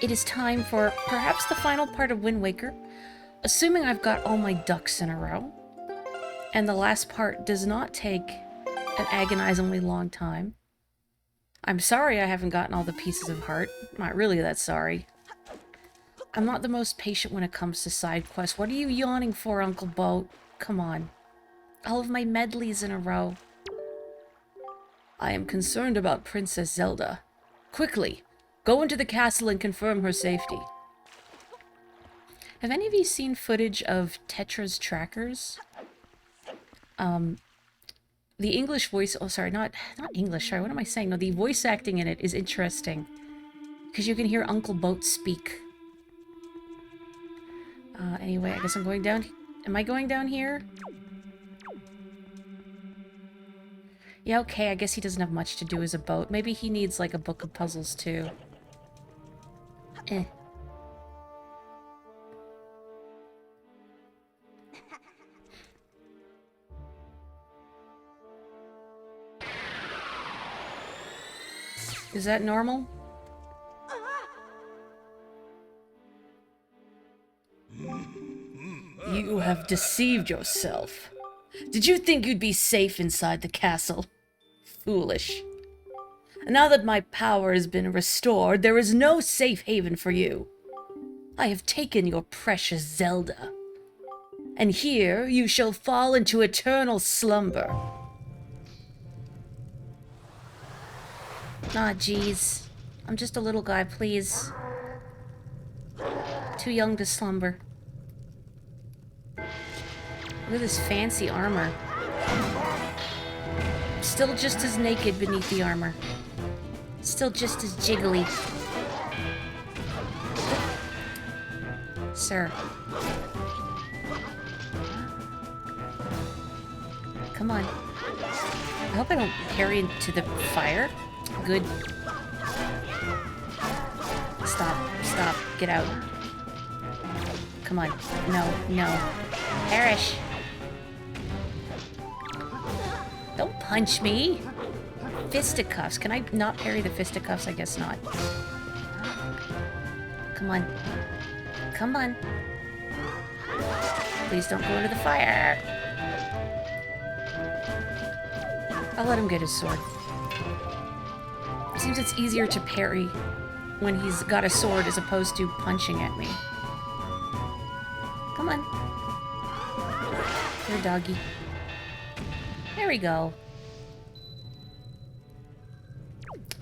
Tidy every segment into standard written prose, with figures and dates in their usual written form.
It is time for perhaps the final part of Wind Waker, assuming I've got all my ducks in a row, and the last part does not take an agonizingly long time. I'm sorry I haven't gotten all the pieces of heart. Not really that sorry. I'm not the most patient when it comes to side quests. What are you yawning for, Uncle Boat? Come on. All of my medleys in a row. I am concerned about Princess Zelda. Quickly, go into the castle and confirm her safety. Have any of you seen footage of Tetra's trackers? The English voice... Oh, sorry, not English. Sorry, what am I saying? No, the voice acting in it is interesting. Because you can hear Uncle Boat speak. Anyway, I guess I'm going down... Am I going down here? Yeah, okay, I guess he doesn't have much to do as a boat. Maybe he needs, like, a book of puzzles, too. Eh. Is that normal? You have deceived yourself. Did you think you'd be safe inside the castle? Foolish. Now that my power has been restored, there is no safe haven for you. I have taken your precious Zelda, and here you shall fall into eternal slumber. Aw, jeez. I'm just a little guy, please. Too young to slumber. Look at this fancy armor. Still just as naked beneath the armor. Still just as jiggly. Sir. Come on. I hope I don't parry into the fire. Good. Stop, get out. Come on. No. Perish. Don't punch me. Fisticuffs. Can I not parry the fisticuffs? I guess not. Come on. Please don't go into the fire. I'll let him get his sword. It seems it's easier to parry when he's got a sword as opposed to punching at me. Come on. Here, doggy. There we go.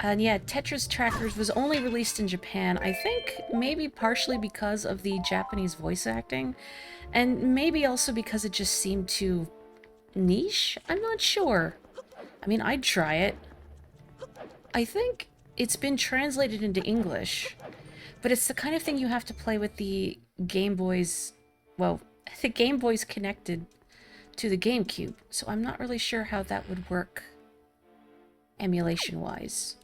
And yeah, Tetra's Trackers was only released in Japan, I think maybe partially because of the Japanese voice acting, and maybe also because it just seemed too niche? I'm not sure. I mean, I'd try it. I think it's been translated into English, but it's the kind of thing you have to play with the Game Boys... Well, the Game Boy's connected to the GameCube, so I'm not really sure how that would work emulation-wise.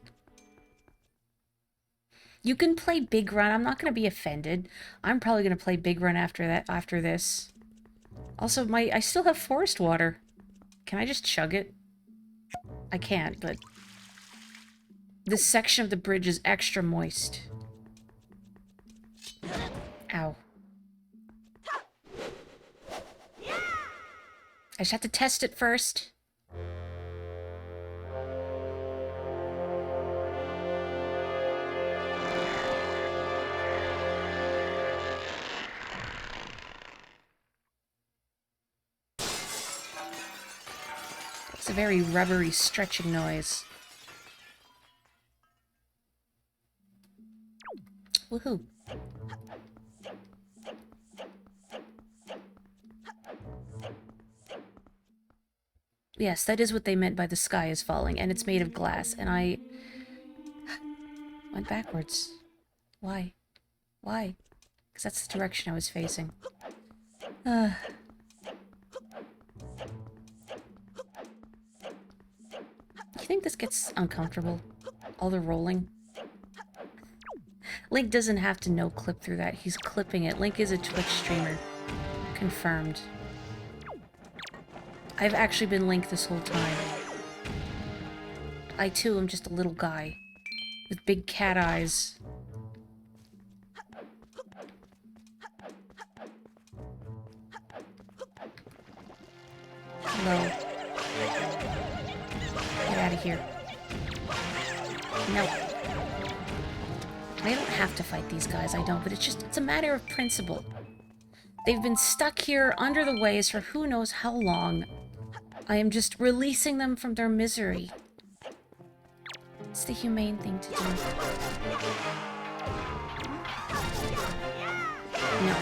You can play Big Run. I'm not going to be offended. I'm probably going to play Big Run after this. Also, I still have forest water. Can I just chug it? I can't, but this section of the bridge is extra moist. Ow. I just have to test it first. It's a very rubbery, stretching noise. Woohoo. Yes, that is what they meant by the sky is falling, and it's made of glass, and I went backwards. Why? Why? Because that's the direction I was facing. You think this gets uncomfortable? All the rolling? Link doesn't have to no-clip through that. He's clipping it. Link is a Twitch streamer. Confirmed. I've actually been Link this whole time. I, too, am just a little guy. With big cat eyes. low. Get out of here. No. I don't have to fight these guys, I don't, but it's a matter of principle. They've been stuck here under the waves for who knows how long. I am just releasing them from their misery. It's the humane thing to do. No.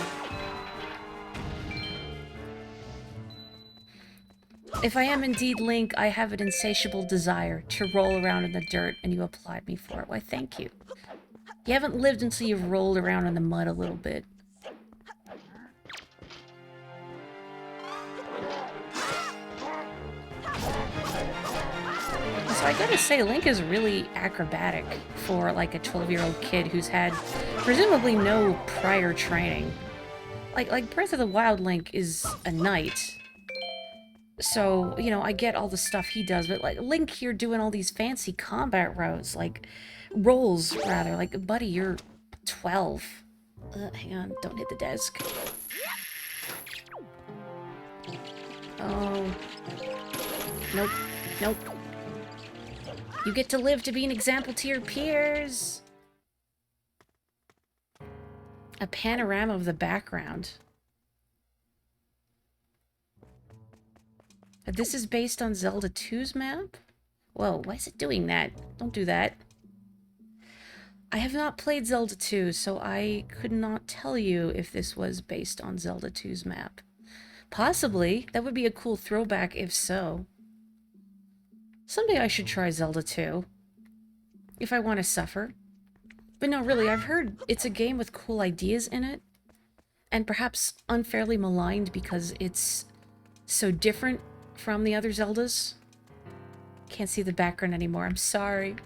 If I am indeed Link, I have an insatiable desire to roll around in the dirt, and you applaud me for it. Why, thank you. You haven't lived until you've rolled around in the mud a little bit. So I gotta say, Link is really acrobatic for, like, a 12-year-old kid who's had presumably no prior training. Like Breath of the Wild Link is a knight. So, you know, I get all the stuff he does, but, like, Link here doing all these fancy combat rolls, like, buddy, you're 12. Hang on, don't hit the desk. Oh. Nope. Nope. You get to live to be an example to your peers. A panorama of the background. This is based on Zelda 2's map? Whoa, why is it doing that? Don't do that. I have not played Zelda 2, so I could not tell you if this was based on Zelda 2's map. Possibly. That would be a cool throwback if so. Someday I should try Zelda 2. If I want to suffer. But no, really, I've heard it's a game with cool ideas in it. And perhaps unfairly maligned because it's so different from the other Zeldas. Can't see the background anymore, I'm sorry.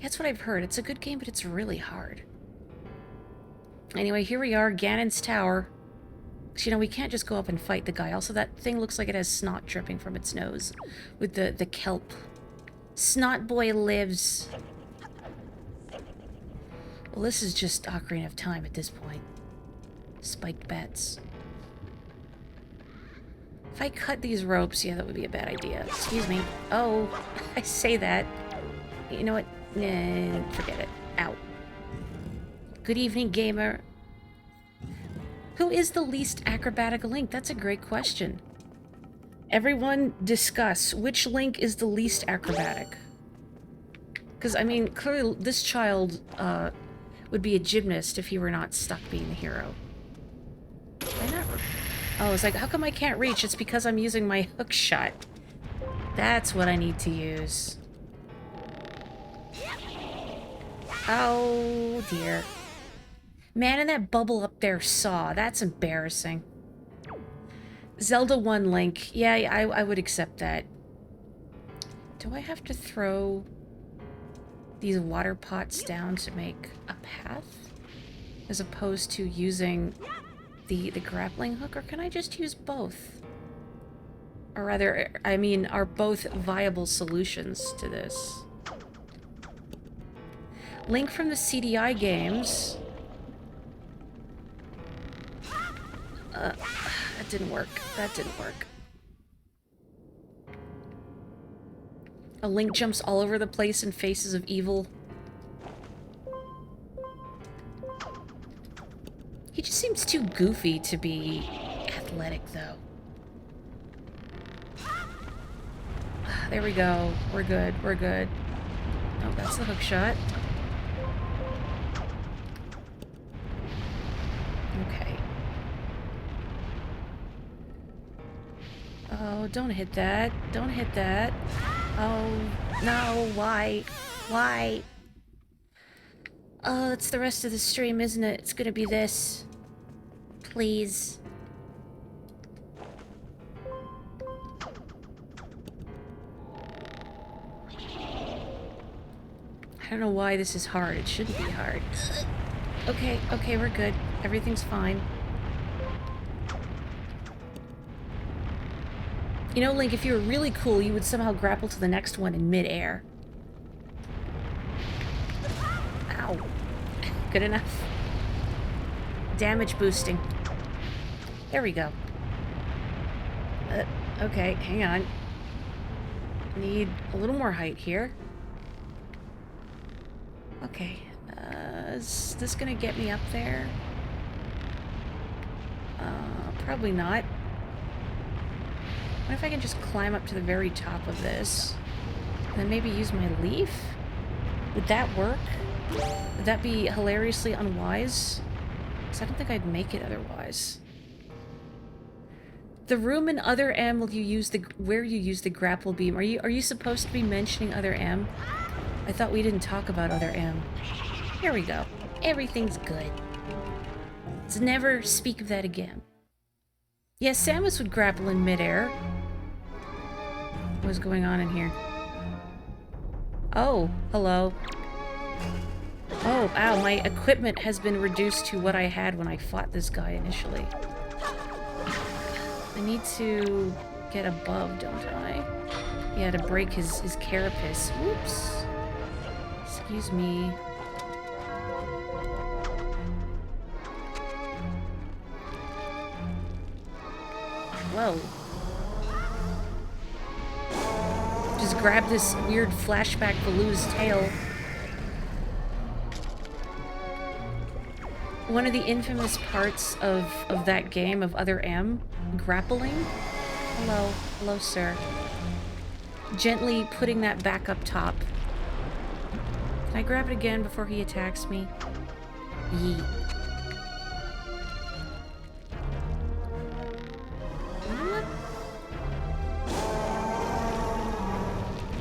That's what I've heard. It's a good game, but it's really hard. Anyway, here we are, Ganon's Tower. You know, we can't just go up and fight the guy. Also, that thing looks like it has snot dripping from its nose. With the kelp. Snot boy lives. Well, this is just Ocarina of Time at this point. Spiked bats. If I cut these ropes, yeah, that would be a bad idea. Excuse me. Oh, I say that. You know what? Nah, forget it. Ow. Good evening, gamer. Who is the least acrobatic Link? That's a great question. Everyone discuss which Link is the least acrobatic. Because, I mean, clearly this child would be a gymnast if he were not stuck being the hero. Why not? Oh, it's like, how come I can't reach? It's because I'm using my hook shot. That's what I need to use. Oh, dear. Man, and that bubble up there saw. That's embarrassing. Zelda 1 Link. Yeah, I would accept that. Do I have to throw these water pots down to make a path? As opposed to using the grappling hook? Or can I just use both? Or rather, I mean, are both viable solutions to this? Link from the CDI games. That didn't work. That didn't work. A Link jumps all over the place in faces of evil. He just seems too goofy to be athletic, though. There we go. We're good. We're good. Oh, that's the hook shot. Okay. Oh, don't hit that. Don't hit that. Oh, no, why? Why? Oh, that's the rest of the stream, isn't it? It's gonna be this. Please. I don't know why this is hard. It shouldn't be hard. Okay, okay, we're good. Everything's fine. You know, Link, if you were really cool, you would somehow grapple to the next one in mid-air. Ow. Good enough. damage boosting. There we go. Okay, hang on. Need a little more height here. Okay, is this gonna get me up there? Probably not. What if I can just climb up to the very top of this? And then maybe use my leaf? Would that work? Would that be hilariously unwise? Because I don't think I'd make it otherwise. The room in Other M where you use the grapple beam. Are you supposed to be mentioning Other M? I thought we didn't talk about Other M. Here we go. Everything's good. Let's never speak of that again. Yes, Samus would grapple in midair. What's going on in here? Oh, hello. Oh, ow, my equipment has been reduced to what I had when I fought this guy initially. I need to get above, don't I? Yeah, to break his carapace. Whoops. Excuse me. Whoa. Just grab this weird flashback Baloo's tail. One of the infamous parts of that game, of Other M, grappling. Hello. Hello, sir. Gently putting that back up top. Can I grab it again before he attacks me? Yeet.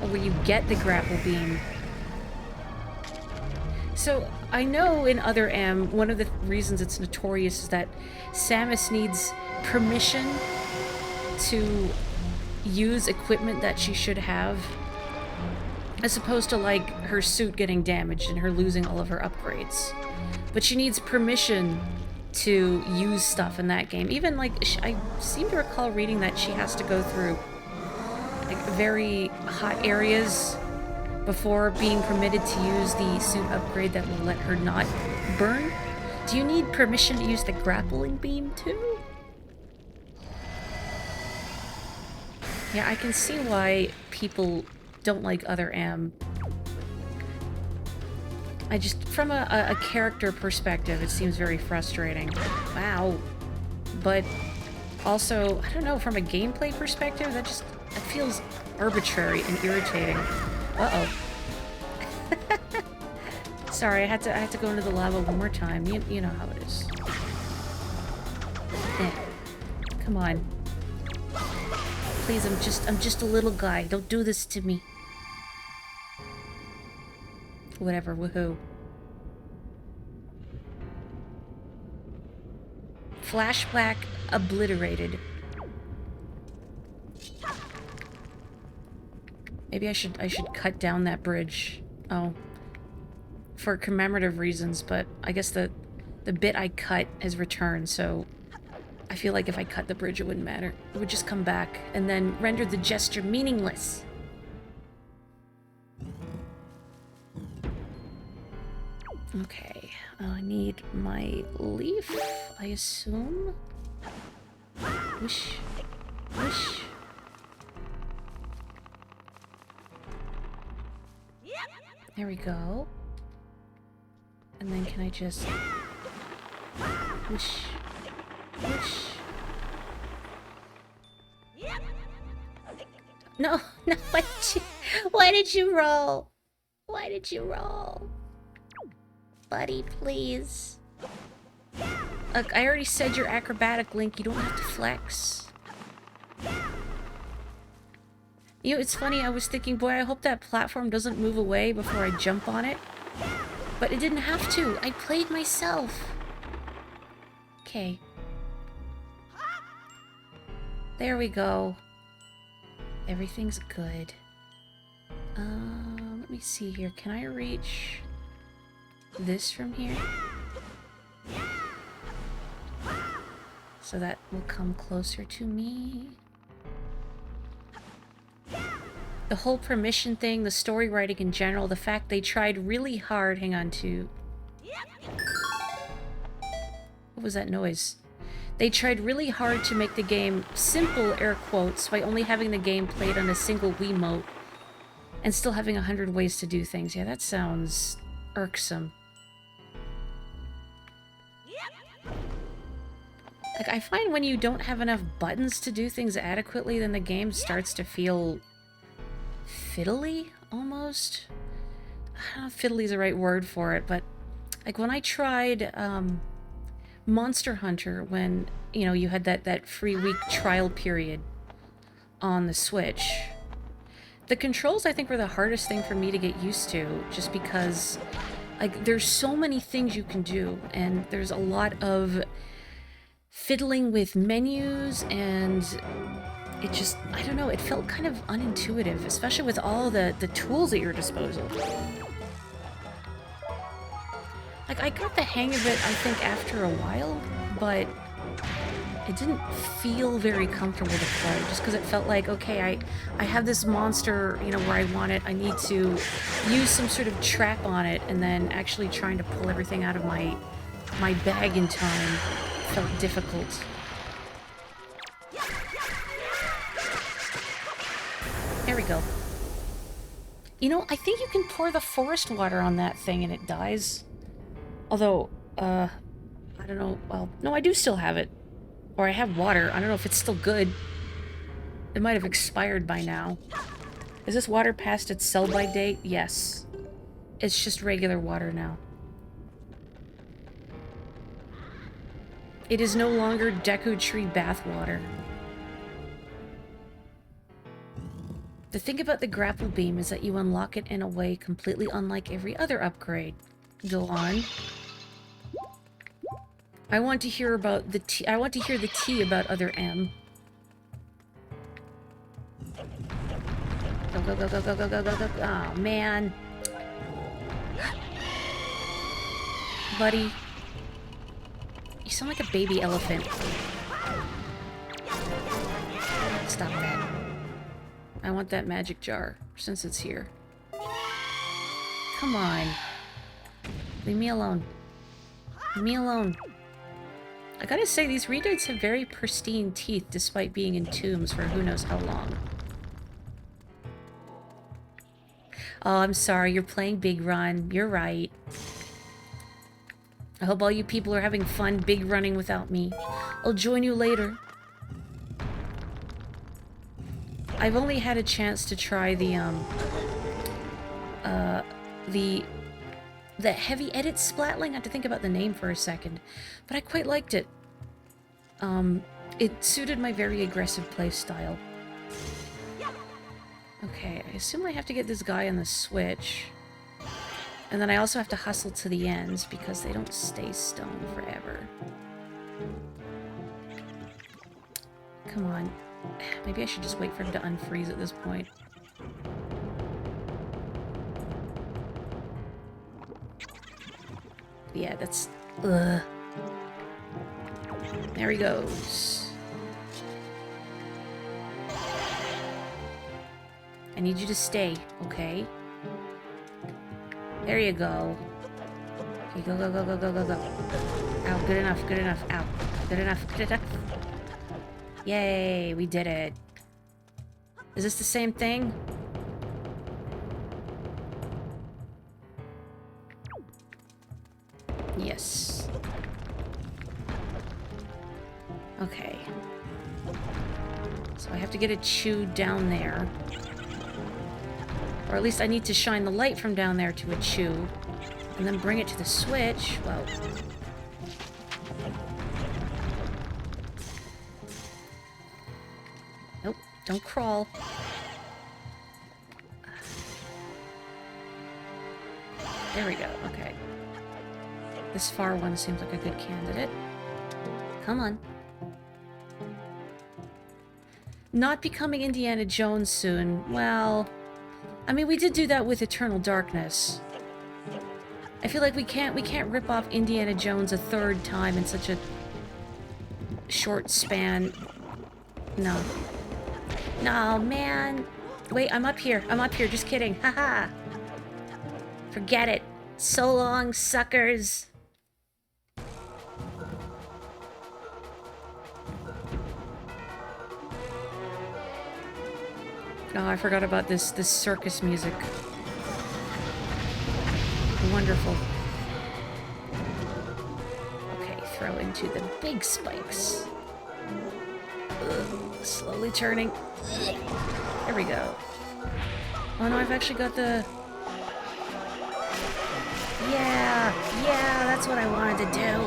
Oh, where you get the grapple beam. So, I know in Other M, one of the reasons it's notorious is that Samus needs permission to use equipment that she should have, as opposed to, like, her suit getting damaged and her losing all of her upgrades. But she needs permission to use stuff in that game. Even, like, I seem to recall reading that she has to go through, like, very hot areas before being permitted to use the suit upgrade that will let her not burn. Do you need permission to use the grappling beam too? Yeah, I can see why people don't like Other M. I just, from a character perspective, it seems very frustrating. Wow. But also, I don't know, from a gameplay perspective, that feels arbitrary and irritating. Uh-oh. Sorry, I had to go into the lava one more time. You know how it is. Eh. Come on. Please, I'm just a little guy. Don't do this to me. Whatever, woohoo. Flashback obliterated. Maybe I should cut down that bridge. Oh. For commemorative reasons, but I guess the bit I cut has returned, so I feel like if I cut the bridge, it wouldn't matter. It would just come back and then render the gesture meaningless. Okay, I need my leaf, I assume. Whoosh. Whoosh. There we go. And then can I just... whoosh. Whoosh. No, no, why did you roll? Why did you roll? Buddy, please. Look, I already said you're acrobatic, Link. You don't have to flex. You know, it's funny, I was thinking, boy, I hope that platform doesn't move away before I jump on it. But it didn't have to. I played myself. Okay. There we go. Everything's good. Let me see here. Can I reach this from here? So that will come closer to me. The whole permission thing, the story writing in general, the fact they tried really hard, hang on, to What was that noise? They tried really hard to make the game simple, air quotes, by only having the game played on a single Wiimote and still having 100 ways to do things. Yeah, that sounds irksome. Like, I find when you don't have enough buttons to do things adequately, then the game starts to feel fiddly, almost? I don't know if fiddly is the right word for it, but like when I tried Monster Hunter, when, you know, you had that free week trial period on the Switch, the controls I think were the hardest thing for me to get used to, just because like there's so many things you can do, and there's a lot of fiddling with menus, and it just, I don't know, it felt kind of unintuitive, especially with all the tools at your disposal. Like, I got the hang of it, I think, after a while, but it didn't feel very comfortable to play, just because it felt like, okay, I have this monster, you know, where I want it, I need to use some sort of trap on it, and then actually trying to pull everything out of my bag in time felt difficult. There we go. You know, I think you can pour the forest water on that thing and it dies. Although, I don't know, well, no, I do still have it. Or I have water. I don't know if it's still good. It might have expired by now. Is this water past its sell-by date? Yes. It's just regular water now. It is no longer Deku Tree bath water. The thing about the grapple beam is that you unlock it in a way completely unlike every other upgrade. Go on. I want to hear about the T. I want to hear the T about other M. Go, go, go, go, go, go, go, go, go. Oh, man. Buddy. You sound like a baby elephant. Stop that. I want that magic jar, since it's here. Come on. Leave me alone. Leave me alone. I gotta say, these Redoids have very pristine teeth despite being in tombs for who knows how long. Oh, I'm sorry, you're playing Big Run. You're right. I hope all you people are having fun big running without me. I'll join you later. I've only had a chance to try the heavy edit splatling. I have to think about the name for a second. But I quite liked it. It suited my very aggressive playstyle. Okay, I assume I have to get this guy on the Switch. And then I also have to hustle to the ends because they don't stay stone forever. Come on. Maybe I should just wait for him to unfreeze at this point. Yeah, that's... Ugh. There he goes. I need you to stay, okay? There you go. Okay, go, go, go, go, go, go, go. Ow, good enough, good enough. Ow, good enough, good enough. Yay, we did it. Is this the same thing? Yes. Okay. So I have to get a chew down there. Or at least I need to shine the light from down there to a chew. And then bring it to the Switch. Well... Nope, don't crawl. There we go, okay. This far one seems like a good candidate. Come on. Not becoming Indiana Jones soon. Well... I mean, we did do that with Eternal Darkness. I feel like we can't rip off Indiana Jones a third time in such a short span. No. No, man. Wait, I'm up here. I'm up here. Just kidding. Haha. Forget it. So long, suckers. Oh, I forgot about this circus music. Wonderful. Okay, throw into the big spikes. Ugh, slowly turning. There we go. Oh no, I've actually got the... Yeah, that's what I wanted to do.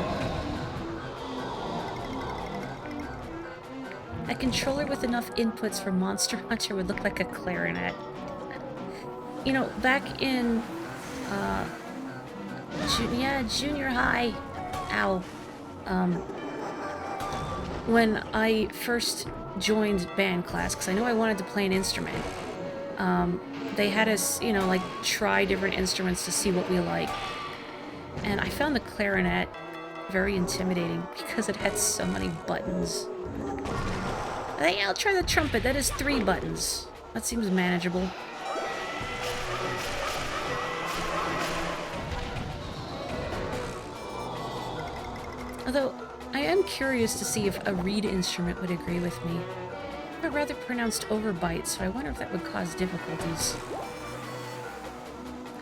A controller with enough inputs for Monster Hunter would look like a clarinet. You know, back in, junior high, ow, when I first joined band class, because I knew I wanted to play an instrument, they had us, you know, like, try different instruments to see what we like. And I found the clarinet very intimidating because it had so many buttons. I think I'll try the trumpet. That is 3 buttons. That seems manageable. Although, I am curious to see if a reed instrument would agree with me. I have a rather pronounced overbite, so I wonder if that would cause difficulties.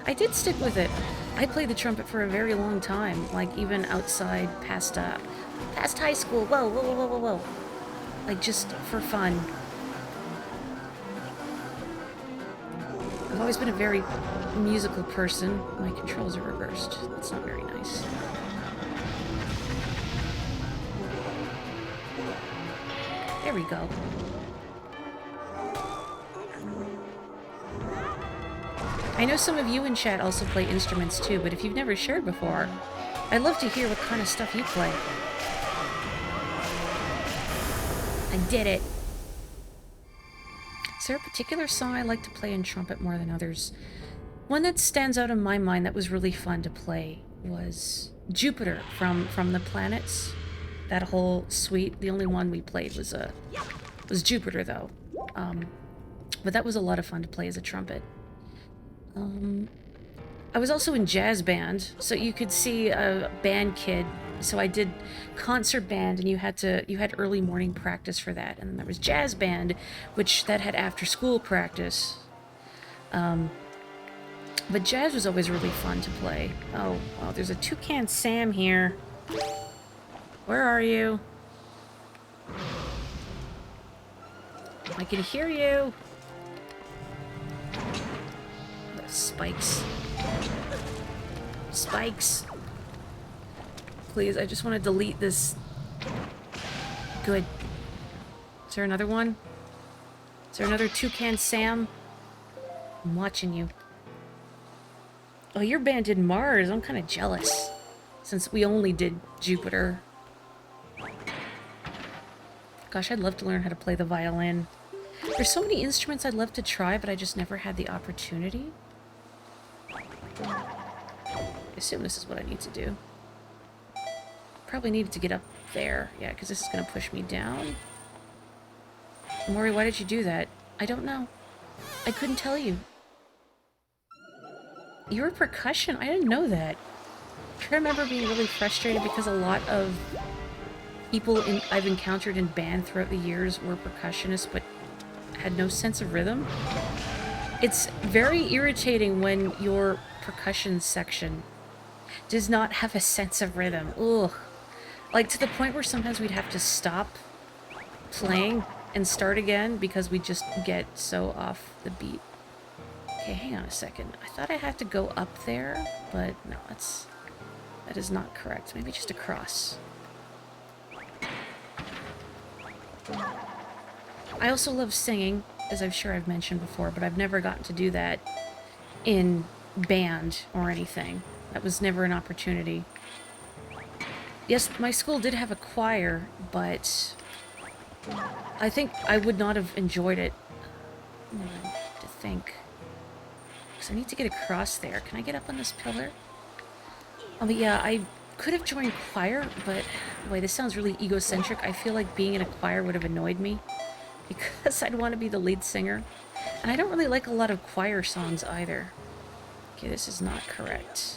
I did stick with it. I played the trumpet for a very long time, like even outside past high school. Whoa, whoa, whoa, whoa, whoa. Like, just for fun. I've always been a very musical person. My controls are reversed. That's not very nice. There we go. I know some of you in chat also play instruments too, but if you've never shared before, I'd love to hear what kind of stuff you play. I did it. Is there a particular song I like to play in trumpet more than others? One that stands out in my mind that was really fun to play was Jupiter from the Planets. That whole suite. The only one we played was Jupiter though. But that was a lot of fun to play as a trumpet. I was also in jazz band, so you could see a band kid. So I did concert band, and you had early morning practice for that, and then there was jazz band, which that had after school practice. But jazz was always really fun to play. Oh, well, there's a Toucan Sam here. Where are you? I can hear you. The spikes. Spikes. Please, I just want to delete this. Good. Is there another one? Is there another Toucan Sam? I'm watching you. Oh, your band did Mars. I'm kind of jealous. Since we only did Jupiter. Gosh, I'd love to learn how to play the violin. There's so many instruments I'd love to try, but I just never had the opportunity. I assume this is what I need to do. Probably needed to get up there. Yeah, because this is going to push me down. Morri, why did you do that? I don't know. I couldn't tell you. You were percussion? I didn't know that. I remember being really frustrated because a lot of people I've encountered in band throughout the years were percussionists but had no sense of rhythm. It's very irritating when your percussion section does not have a sense of rhythm. Ugh. Like, to the point where sometimes we'd have to stop playing and start again because we just get so off the beat. Okay, hang on a second. I thought I had to go up there, but no, that is not correct. Maybe just across. I also love singing, as I'm sure I've mentioned before, but I've never gotten to do that in band or anything. That was never an opportunity. Yes, my school did have a choir, but I think I would not have enjoyed it. To think. Because I need to get across there. Can I get up on this pillar? Oh, but yeah, I could have joined choir, but boy, this sounds really egocentric. I feel like being in a choir would have annoyed me because I'd want to be the lead singer. And I don't really like a lot of choir songs either. Okay, this is not correct.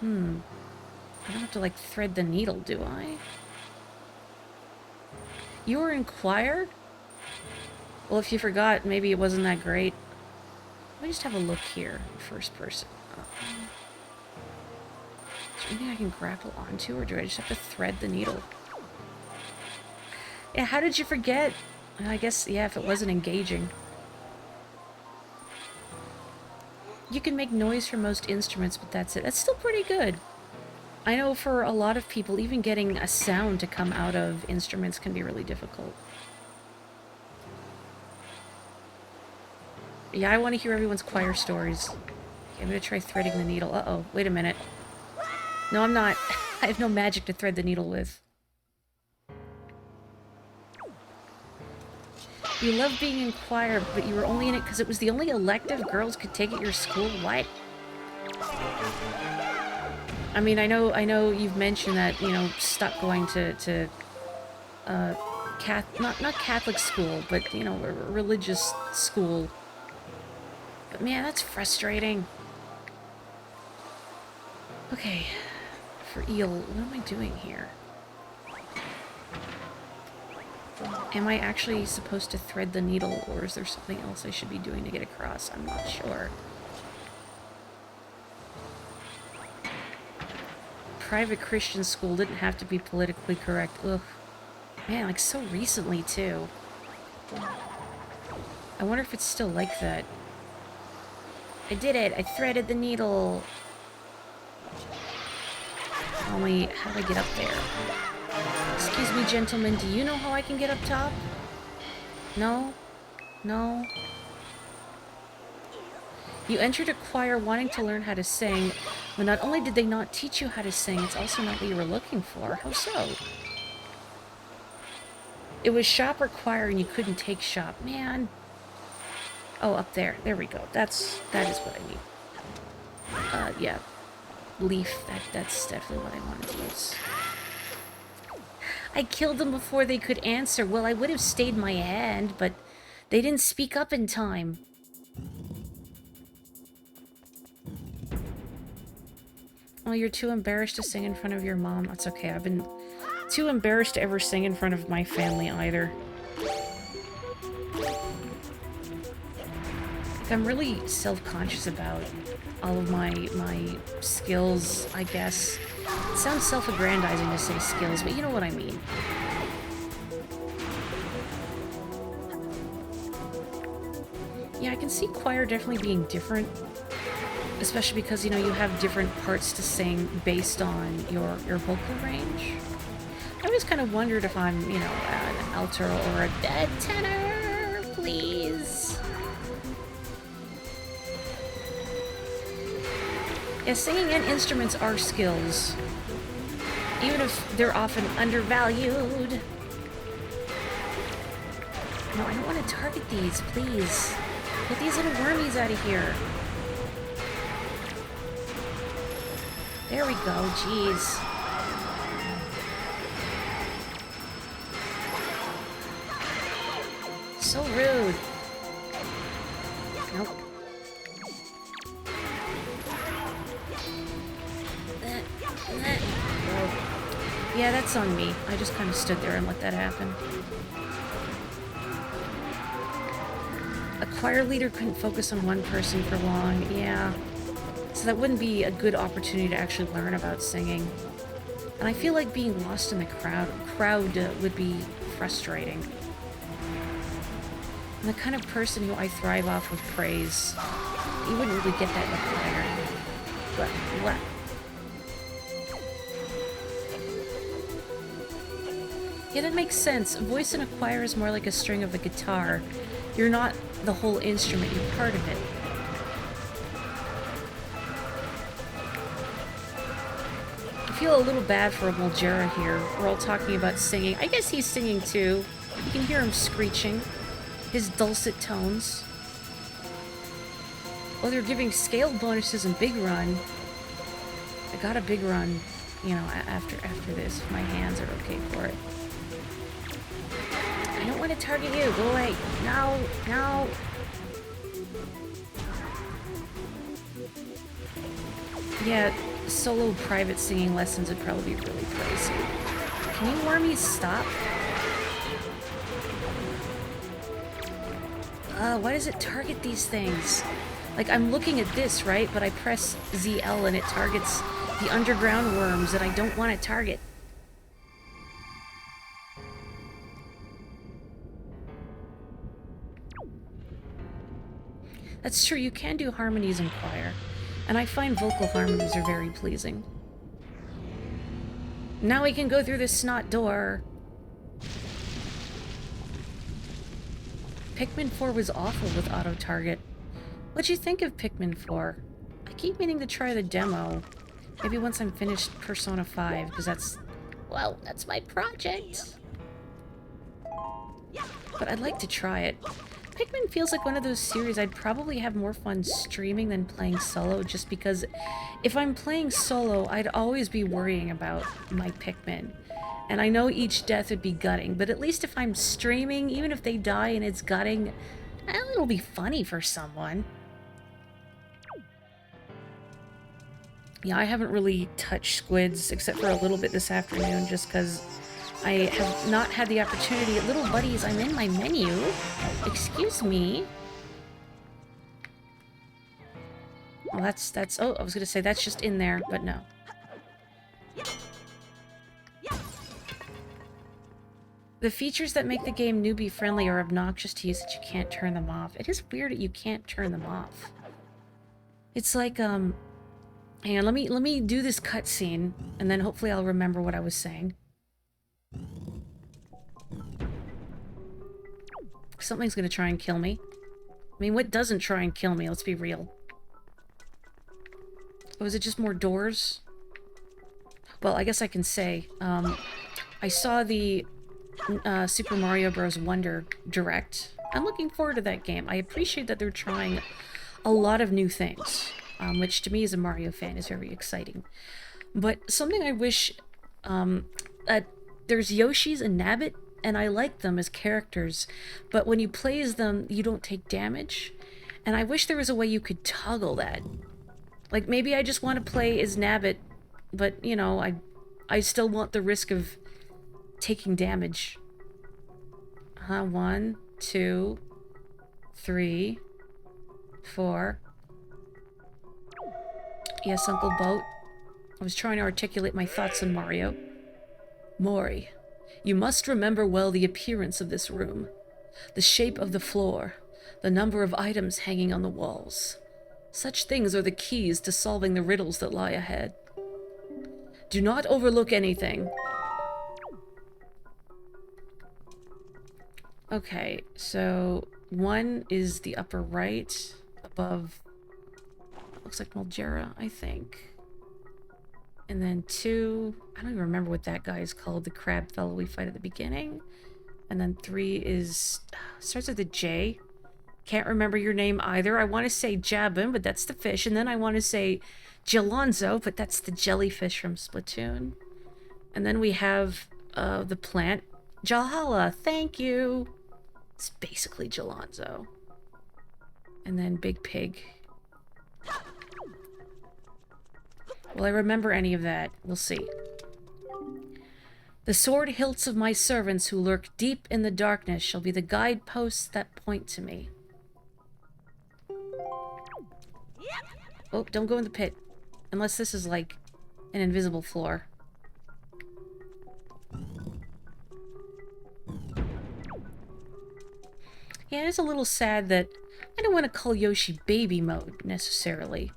I don't have to, like, thread the needle, do I? You were in choir? Well, if you forgot, maybe it wasn't that great. Let me just have a look here. First person. Is there anything I can grapple onto, or do I just have to thread the needle? Yeah, how did you forget? I guess, yeah, if it wasn't engaging. You can make noise from most instruments, but that's it. That's still pretty good. I know for a lot of people, even getting a sound to come out of instruments can be really difficult. Yeah, I want to hear everyone's choir stories. Okay, I'm gonna try threading the needle. Uh-oh, wait a minute. No, I'm not. I have no magic to thread the needle with. You love being in choir, but you were only in it because it was the only elective girls could take at your school? What? I mean, I know you've mentioned that, you know, stop going to not Catholic school, but, you know, a religious school. But man, that's frustrating. Okay, for eel, what am I doing here? Am I actually supposed to thread the needle, or is there something else I should be doing to get across? I'm not sure. Private Christian school didn't have to be politically correct. Ugh. Man, like so recently, too. I wonder if it's still like that. I did it! I threaded the needle! Only, how do I get up there? Excuse me, gentlemen, do you know how I can get up top? No? No? You entered a choir wanting to learn how to sing, but not only did they not teach you how to sing, it's also not what you were looking for. How so? It was shop or choir and you couldn't take shop. Man. Oh, up there. There we go. That is what I need. Yeah. Leaf. That's definitely what I wanted to use. I killed them before they could answer. Well, I would have stayed my hand, but they didn't speak up in time. Oh, you're too embarrassed to sing in front of your mom. That's okay. I've been too embarrassed to ever sing in front of my family either. I'm really self-conscious about all of my skills, I guess. It sounds self-aggrandizing to say skills, but you know what I mean. Yeah, I can see choir definitely being different. Especially because, you know, you have different parts to sing based on your vocal range. I always kind of wondered if I'm, you know, an alto or a dead tenor, please. Yeah, singing and instruments are skills. Even if they're often undervalued. No, I don't want to target these, please. Get these little wormies out of here. There we go, jeez. So rude. Nope. Yeah, that's on me. I just kind of stood there and let that happen. A choir leader couldn't focus on one person for long. Yeah. So that wouldn't be a good opportunity to actually learn about singing. And I feel like being lost in the crowd would be frustrating. I'm the kind of person who I thrive off of praise. You wouldn't really get that in a choir. But what? Yeah, that makes sense. A voice in a choir is more like a string of a guitar. You're not the whole instrument, you're part of it. I feel a little bad for Muljera here. We're all talking about singing. I guess he's singing too. You can hear him screeching. His dulcet tones. Oh, they're giving scale bonuses in Big Run. I got a Big Run, you know, after this. My hands are okay for it. I don't want to target you. Go away. No, no. Yeah, solo private singing lessons would probably be really pricey. Can you wormies stop? Why does it target these things? Like, I'm looking at this, right? But I press ZL and it targets the underground worms that I don't want to target. That's true, you can do harmonies in choir. And I find vocal harmonies are very pleasing. Now we can go through this snot door. Pikmin 4 was awful with auto-target. What'd you think of Pikmin 4? I keep meaning to try the demo. Maybe once I'm finished Persona 5, because that's... well, that's my project. But I'd like to try it. Pikmin feels like one of those series I'd probably have more fun streaming than playing solo, just because if I'm playing solo, I'd always be worrying about my Pikmin. And I know each death would be gutting, but at least if I'm streaming, even if they die and it's gutting, it'll be funny for someone. Yeah, I haven't really touched squids, except for a little bit this afternoon, just because I have not had the opportunity. Little buddies, I'm in my menu. Excuse me. Oh, that's, oh, I was gonna say that's just in there, but no. The features that make the game newbie-friendly are obnoxious to use that you can't turn them off. It is weird that you can't turn them off. It's like, hang on, let me do this cutscene, and then hopefully I'll remember what I was saying. Something's gonna try and kill me. I mean, what doesn't try and kill me? Let's be real. Oh, is it just more doors? Well, I guess I can say, I saw the Super Mario Bros. Wonder Direct. I'm looking forward to that game. I appreciate that they're trying a lot of new things, which to me as a Mario fan is very exciting. But something I wish, there's Yoshi's and Nabbit, and I like them as characters, but when you play as them, you don't take damage. And I wish there was a way you could toggle that. Like, maybe I just want to play as Nabbit, but, you know, I still want the risk of taking damage. 1, 2, 3, 4. Yes, Uncle Boat. I was trying to articulate my thoughts on Mario. Morri, you must remember well the appearance of this room, the shape of the floor, the number of items hanging on the walls. Such things are the keys to solving the riddles that lie ahead. Do not overlook anything. Okay, so 1 is the upper right, above, looks like Mulgera, I think. And then 2, I don't even remember what that guy is called, the crab fellow we fight at the beginning. And then 3 is, starts with a J. Can't remember your name either. I want to say Jabin, but that's the fish. And then I want to say Jalonzo, but that's the jellyfish from Splatoon. And then we have the plant. Jalhala, thank you. It's basically Jalonzo. And then Big Pig. Will I remember any of that? We'll see. The sword hilts of my servants who lurk deep in the darkness shall be the guideposts that point to me. Oh, don't go in the pit. Unless this is like an invisible floor. Yeah, it's a little sad that I don't want to call Yoshi baby mode, necessarily.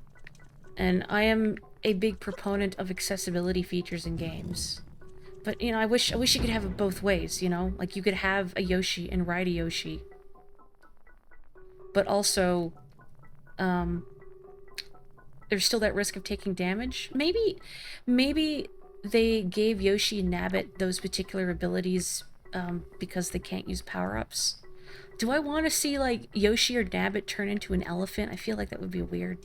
And I am a big proponent of accessibility features in games. But, you know, I wish you could have it both ways, you know? Like, you could have a Yoshi and ride a Yoshi. But also, there's still that risk of taking damage. Maybe they gave Yoshi and Nabbit those particular abilities because they can't use power-ups. Do I want to see, like, Yoshi or Nabbit turn into an elephant? I feel like that would be weird.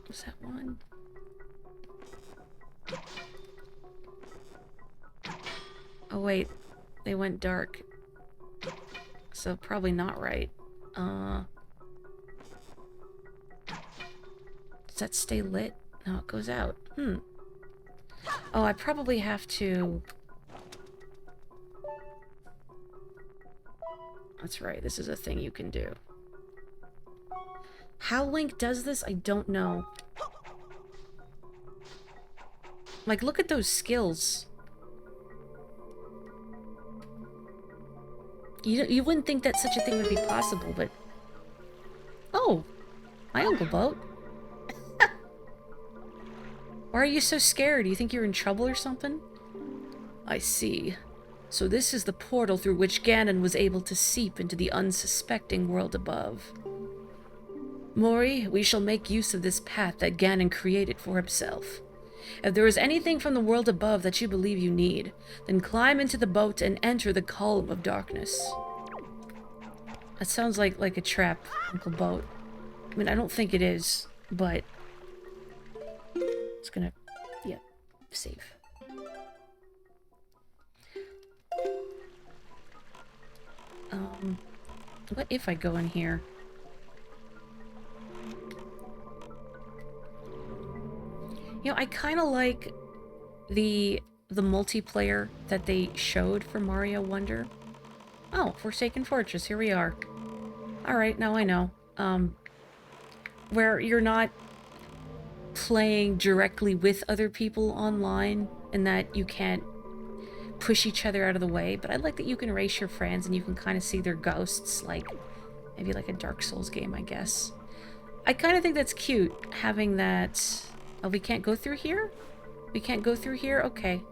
Was that one? Oh, wait. They went dark. So probably not right. Does that stay lit? No, it goes out. Oh, I probably have to... That's right, this is a thing you can do. How Link does this, I don't know. Like, look at those skills. You wouldn't think that such a thing would be possible, but... Oh! Hi, Uncle Boat. Why are you so scared? Do you think you're in trouble or something? I see. So this is the portal through which Ganon was able to seep into the unsuspecting world above. Morri, we shall make use of this path that Ganon created for himself. If there is anything from the world above that you believe you need, then climb into the boat and enter the column of darkness. That sounds like a trap, Uncle Boat. I mean, I don't think it is, but... It's gonna... yeah, save. What if I go in here? You know, I kind of like the multiplayer that they showed for Mario Wonder. Oh, Forsaken Fortress, here we are. Alright, now I know. Where you're not playing directly with other people online, and that you can't push each other out of the way, but I like that you can race your friends and you can kind of see their ghosts, like maybe like a Dark Souls game, I guess. I kind of think that's cute, having that... Oh, we can't go through here? We can't go through here? Okay.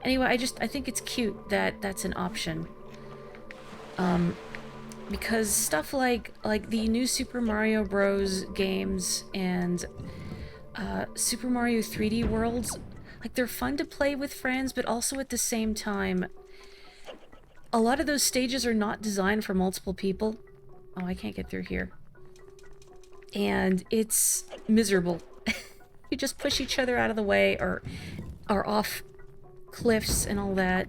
Anyway, I think it's cute that that's an option. Because stuff like the new Super Mario Bros. Games and Super Mario 3D Worlds, like, they're fun to play with friends, but also at the same time, a lot of those stages are not designed for multiple people. Oh, I can't get through here. And it's miserable. You just push each other out of the way, or are off cliffs and all that.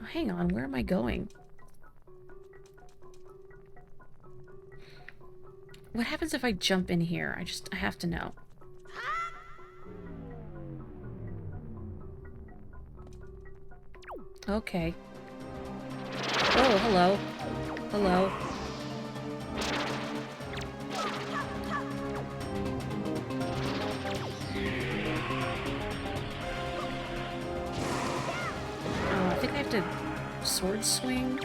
Oh, hang on, where am I going? What happens if I jump in here? I have to know. Okay. Oh, hello. Hello. I think I have to sword swing?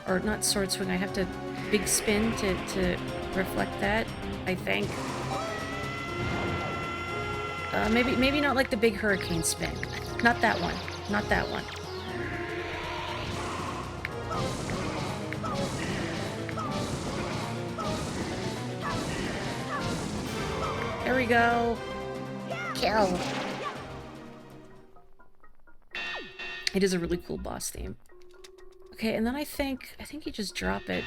Or not sword swing, I have to big spin to reflect that, I think. Maybe not like the big hurricane spin. Not that one. Not that one. There we go. Kill. It is a really cool boss theme. Okay, and then I think you just drop it,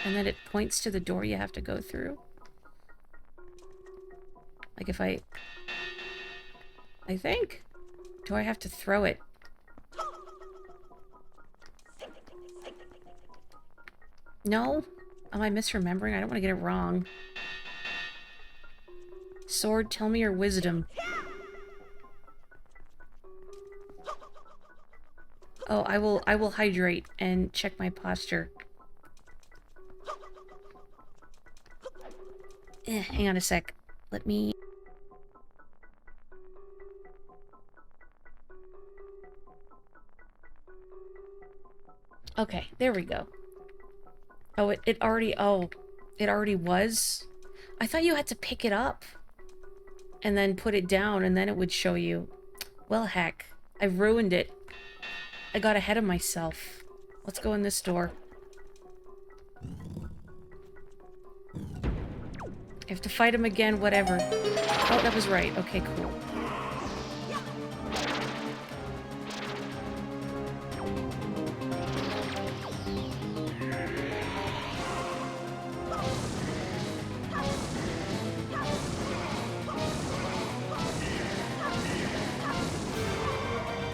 and then it points to the door you have to go through. Like if I think? Do I have to throw it? No? Am I misremembering? I don't want to get it wrong. Sword, tell me your wisdom. Oh, I will hydrate and check my posture. Hang on a sec. Let me... Okay, there we go. Oh, it already... Oh, it already was? I thought you had to pick it up and then put it down, and then it would show you. Well, heck. I ruined it. I got ahead of myself. Let's go in this door. I have to fight him again, whatever. Oh, that was right. Okay, cool.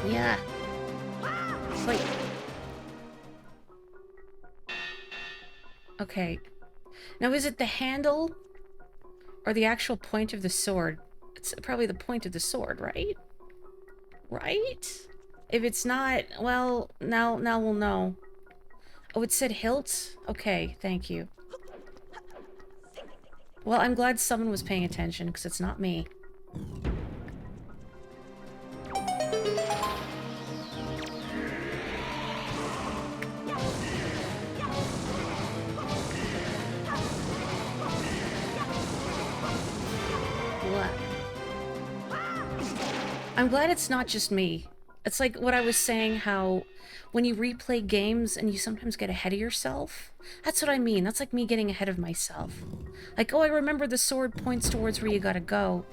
Yeah. Wait. Okay. Now, is it the handle or the actual point of the sword? It's probably the point of the sword, right? Right? If it's not, well, now we'll know. Oh, it said hilt? Okay, thank you. Well, I'm glad someone was paying attention, because it's not me. I'm glad it's not just me. It's like what I was saying, how when you replay games and you sometimes get ahead of yourself. That's what I mean. That's like me getting ahead of myself. Like, oh, I remember the sword points towards where you gotta go.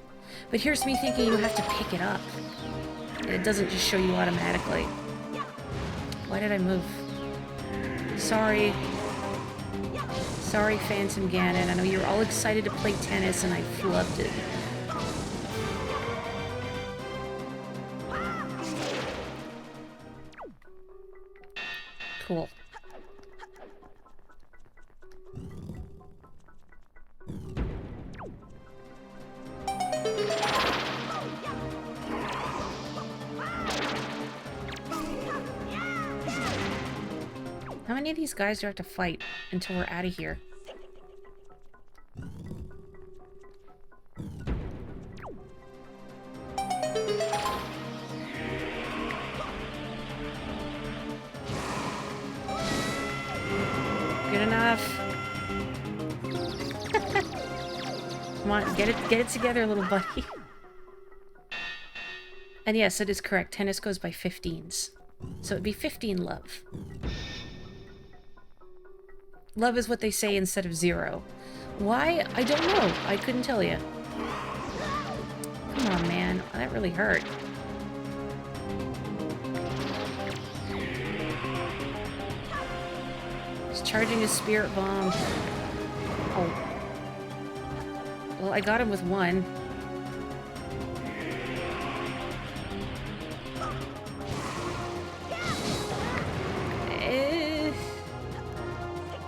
But here's me thinking you have to pick it up. And it doesn't just show you automatically. Why did I move? Sorry. Sorry, Phantom Ganon. I know you're all excited to play tennis and I flubbed it. Cool. How many of these guys do I have to fight until we're out of here? Good enough. Come on, get it together, little buddy. And yes, it is correct. Tennis goes by 15s. So it'd be 15 love. Love is what they say instead of 0. Why? I don't know. I couldn't tell you. Come on, man. That really hurt. He's charging his spirit bomb. Oh. Well, I got him with one.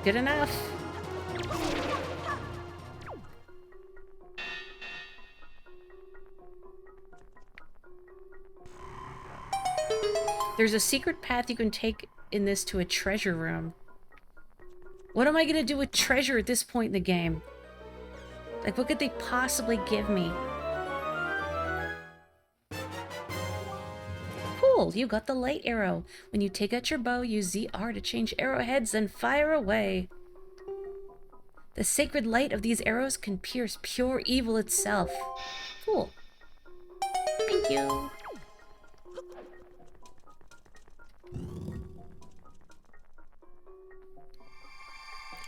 Good enough. There's a secret path you can take in this to a treasure room. What am I gonna do with treasure at this point in the game? Like, what could they possibly give me? Cool, you got the light arrow. When you take out your bow, use ZR to change arrowheads and fire away. The sacred light of these arrows can pierce pure evil itself. Cool. Thank you.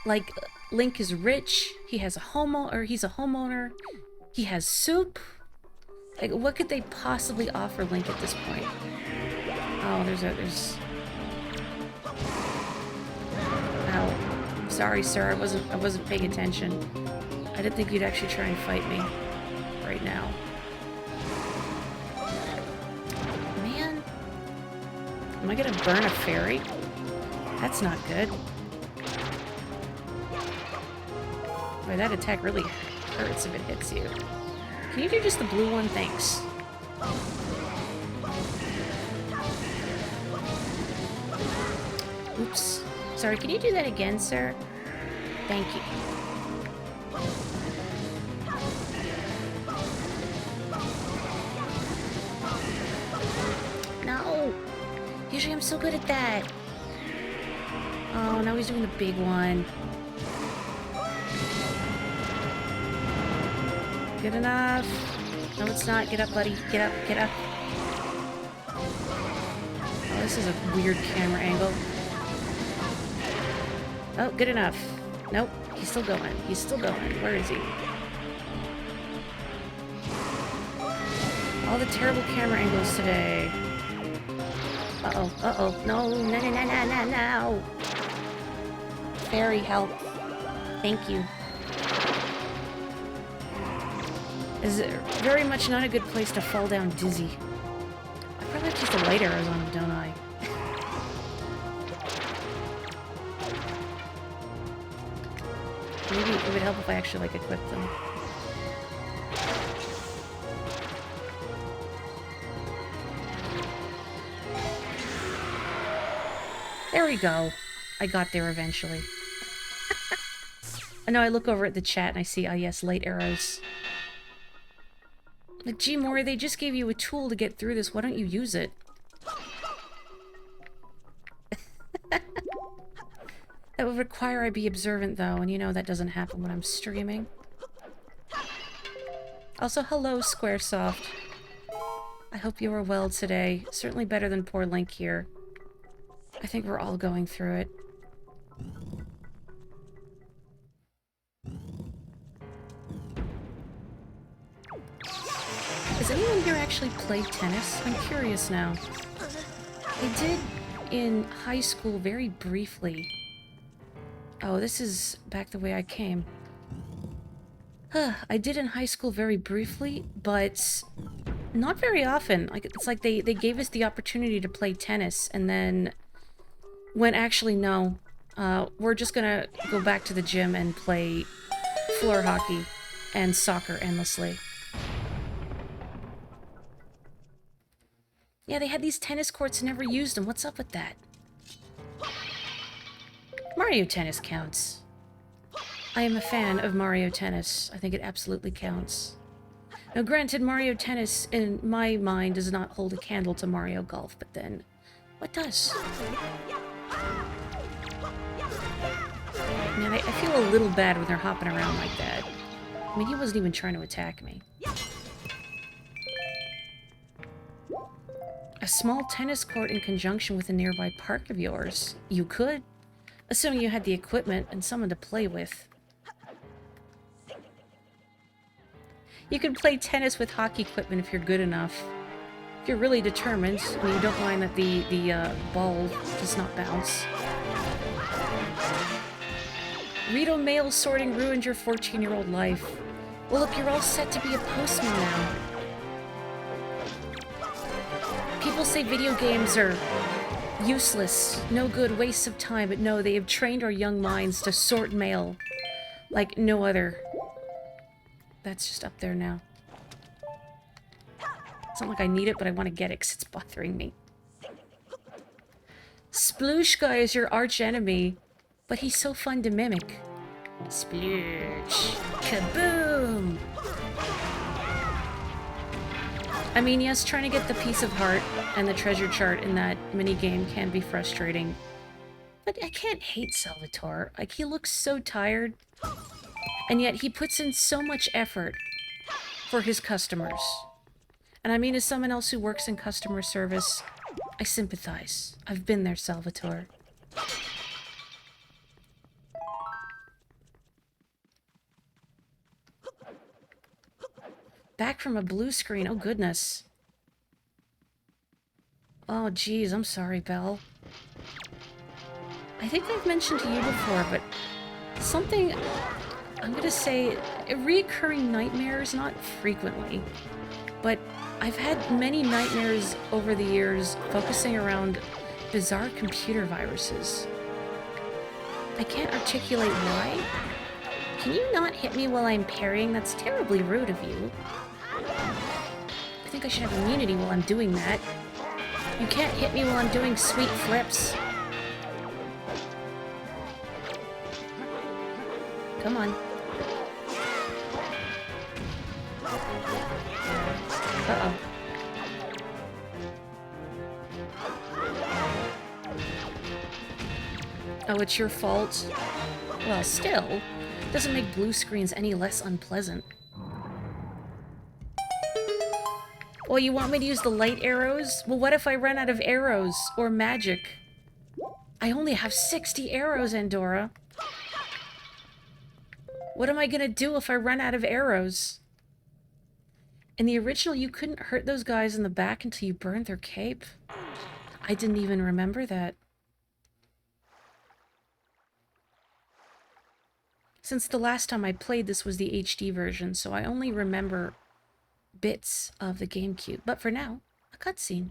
Like, Link is rich, he has a he's a homeowner, he has soup. Like, what could they possibly offer Link at this point? Oh, there's... Ow. Sorry, sir, I wasn't paying attention. I didn't think you'd actually try and fight me right now. Man. Am I gonna burn a fairy? That's not good. Boy, that attack really hurts if it hits you. Can you do just the blue one? Thanks. Oops. Sorry, can you do that again, sir? Thank you. No! Usually I'm so good at that. Oh, now he's doing the big one. Good enough. No, it's not. Get up, buddy. Get up, get up. Oh, this is a weird camera angle. Oh, good enough. Nope. He's still going. He's still going. Where is he? All the terrible camera angles today. Uh-oh. Uh-oh. No. No, no, no, no, no, no. Fairy, help. Thank you. This is very much not a good place to fall down dizzy. I probably have to use the light arrows on him, don't I? Maybe it would help if I actually, like, equipped them. There we go. I got there eventually. I know I look over at the chat and I see, ah yes, light arrows. Like, gee, Morri, they just gave you a tool to get through this. Why don't you use it? That would require I be observant, though, and you know that doesn't happen when I'm streaming. Also, hello, Squaresoft. I hope you are well today. Certainly better than poor Link here. I think we're all going through it. Has anyone here actually played tennis? I'm curious now. I did in high school very briefly. Oh, this is back the way I came. I did in high school very briefly, but not very often. Like, it's like they gave us the opportunity to play tennis, and then when actually, no. We're just gonna go back to the gym and play floor hockey and soccer endlessly. Yeah, they had these tennis courts and never used them. What's up with that? Mario Tennis counts. I am a fan of Mario Tennis. I think it absolutely counts. Now, granted, Mario Tennis, in my mind, does not hold a candle to Mario Golf, but then, what does? Man, I feel a little bad when they're hopping around like that. I mean, he wasn't even trying to attack me. A small tennis court in conjunction with a nearby park of yours. You could, assuming you had the equipment and someone to play with. You can play tennis with hockey equipment if you're good enough. If you're really determined, and you don't mind that the ball does not bounce. Rito mail sorting ruined your 14-year-old life. Well, look, you're all set to be a postman now. People say video games are useless, no good, wastes of time, but no, they have trained our young minds to sort mail like no other. That's just up there now. It's not like I need it, but I want to get it because it's bothering me. Splooshka is your arch enemy, but he's so fun to mimic. Sploosh. Kaboom! I mean, yes, trying to get the piece of heart and the treasure chart in that minigame can be frustrating. But I can't hate Salvatore. Like, he looks so tired. And yet he puts in so much effort for his customers. And I mean, as someone else who works in customer service, I sympathize. I've been there, Salvatore. Back from a blue screen. Oh, goodness. Oh, geez. I'm sorry, Belle. I think I've mentioned to you before, but something... I'm gonna say, reoccurring nightmares, not frequently, but I've had many nightmares over the years focusing around bizarre computer viruses. I can't articulate why. Can you not hit me while I'm parrying? That's terribly rude of you. I think I should have immunity while I'm doing that. You can't hit me while I'm doing sweet flips. Come on. Uh-oh. Oh, it's your fault? Well, still, doesn't make blue screens any less unpleasant. Well, you want me to use the light arrows? Well, what if I run out of arrows or magic? I only have 60 arrows, Andorra. What am I gonna do if I run out of arrows? In the original, you couldn't hurt those guys in the back until you burned their cape. I didn't even remember that. Since the last time I played this was the HD version, so I only remember bits of the GameCube. But for now, a cutscene.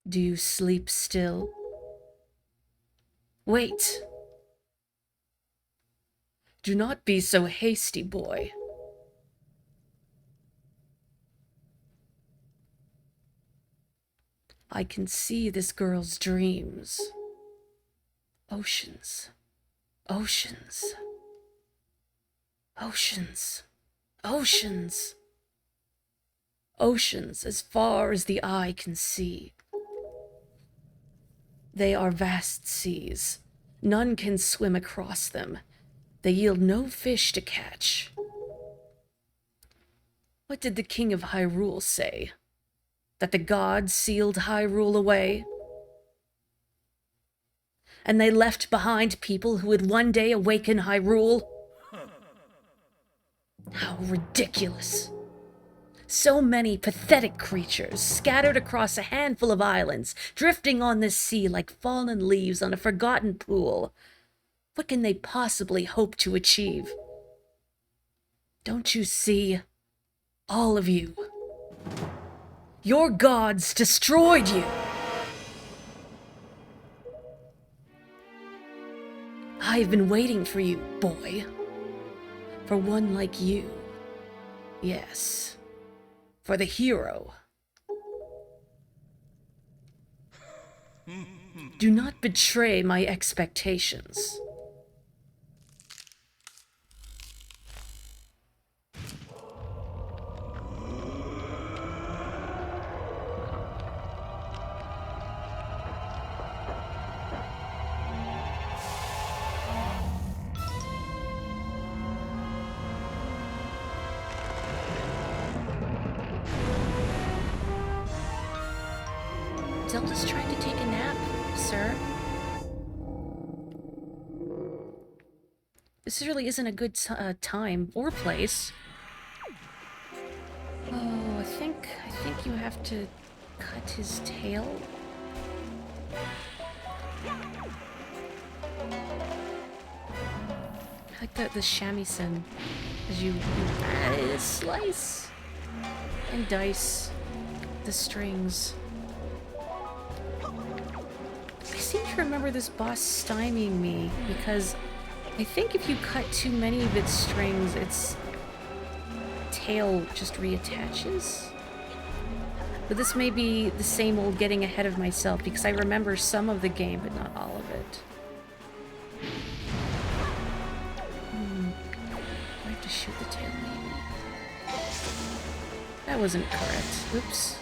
Do you sleep still? Wait! Do not be so hasty, boy. I can see this girl's dreams. Oceans. Oceans. Oceans. Oceans. Oceans as far as the eye can see. They are vast seas. None can swim across them. They yield no fish to catch. What did the king of Hyrule say? That the gods sealed Hyrule away? And they left behind people who would one day awaken Hyrule? How ridiculous. So many pathetic creatures scattered across a handful of islands, drifting on this sea like fallen leaves on a forgotten pool. What can they possibly hope to achieve? Don't you see? All of you. Your gods destroyed you. I have been waiting for you, boy. For one like you. Yes. For the hero. Do not betray my expectations. Zelda's trying to take a nap, sir. This really isn't a good time or place. Oh, I think you have to cut his tail. I like the shamisen as you slice and dice the strings. I seem to remember this boss stymieing me because I think if you cut too many of its strings, its tail just reattaches. But this may be the same old getting ahead of myself because I remember some of the game, but not all of it. Do I have to shoot the tail maybe? That wasn't correct. Oops.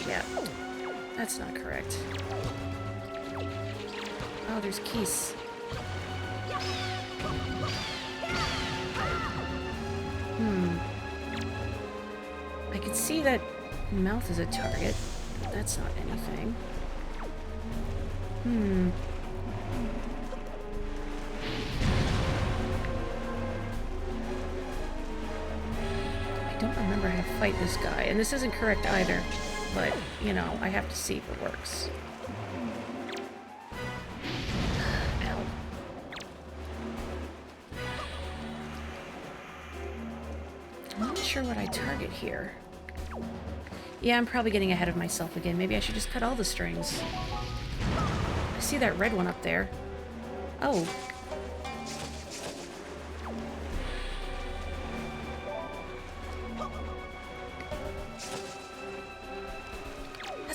Yeah. That's not correct. Oh, there's keys. I could see that mouth is a target. That's not anything. I don't remember how to fight this guy, and this isn't correct either. But, you know, I have to see if it works. Ow. I'm not sure what I target here. Yeah, I'm probably getting ahead of myself again. Maybe I should just cut all the strings. I see that red one up there. Oh.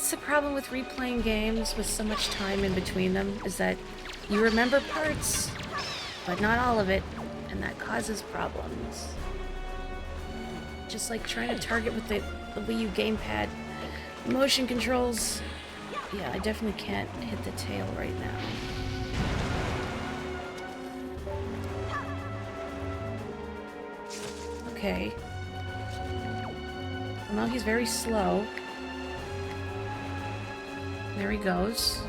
The problem with replaying games with so much time in between them is that you remember parts, but not all of it, and that causes problems. Just like trying to target with the Wii U gamepad motion controls. Yeah, I definitely can't hit the tail right now. Okay. Well, now he's very slow. There he goes.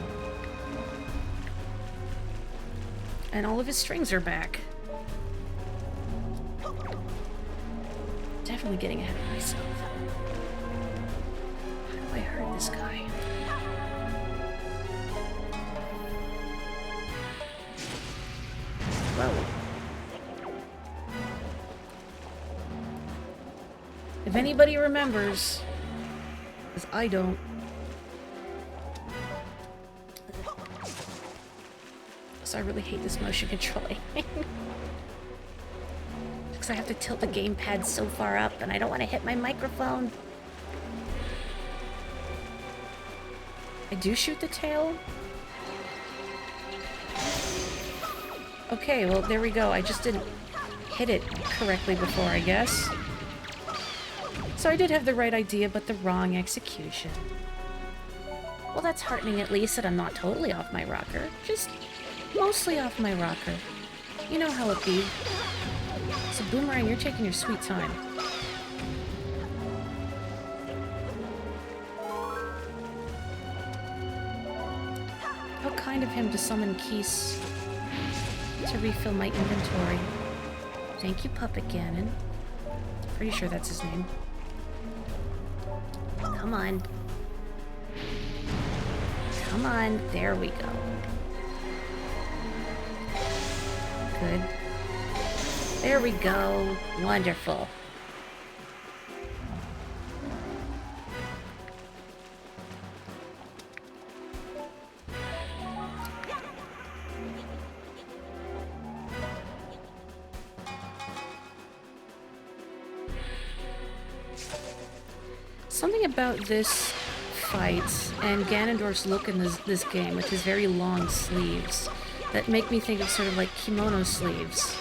And all of his strings are back. Definitely getting ahead of myself. How do I hurt this guy? Whoa. If anybody remembers, Because I don't. So I really hate this motion controlling. Because I have to tilt the gamepad so far up, and I don't want to hit my microphone. I do shoot the tail? Okay, well, there we go. I just didn't hit it correctly before, I guess. So I did have the right idea, but the wrong execution. Well, that's heartening at least that I'm not totally off my rocker. Just mostly off my rocker. You know how it be. So Boomerang, you're taking your sweet time. How kind of him to summon Keese to refill my inventory. Thank you, Puppet Ganon. Pretty sure that's his name. Come on. Come on. There we go. Good. There we go. Wonderful. Something about this fight and Ganondorf's look in this game with his very long sleeves that make me think of sort of like kimono sleeves.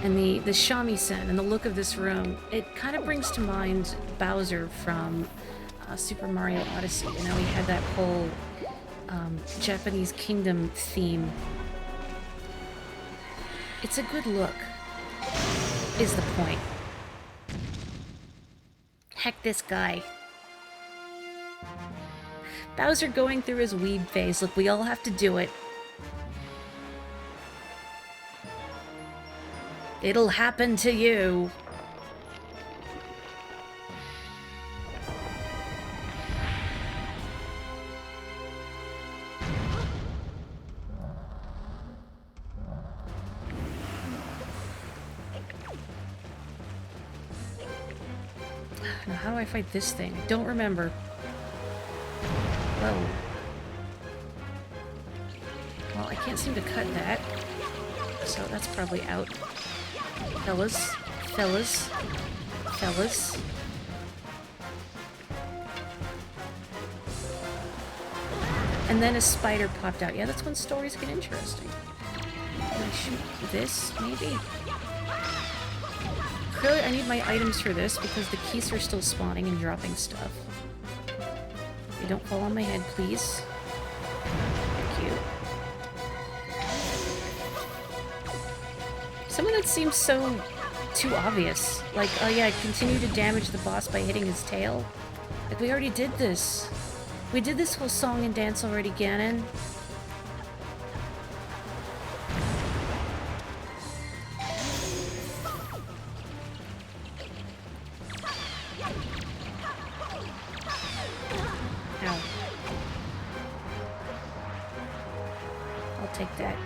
And the shamisen and the look of this room, it kind of brings to mind Bowser from Super Mario Odyssey. You know, he had that whole Japanese kingdom theme. It's a good look, is the point. Heck this guy. Bowser going through his weeb phase. Look, we all have to do it. It'll happen to you. Now, how do I fight this thing? I don't remember. Whoa. Well, I can't seem to cut that. So that's probably out. Fellas. Fellas. Fellas. And then a spider popped out. Yeah, that's when stories get interesting. Can I shoot this, maybe? Clearly, I need my items for this because the keys are still spawning and dropping stuff. They don't fall on my head, please. Thank you. Some of that seems so too obvious. Like, oh yeah, continue to damage the boss by hitting his tail. Like, we already did this. We did this whole song and dance already, Ganon. Ow. I'll take that.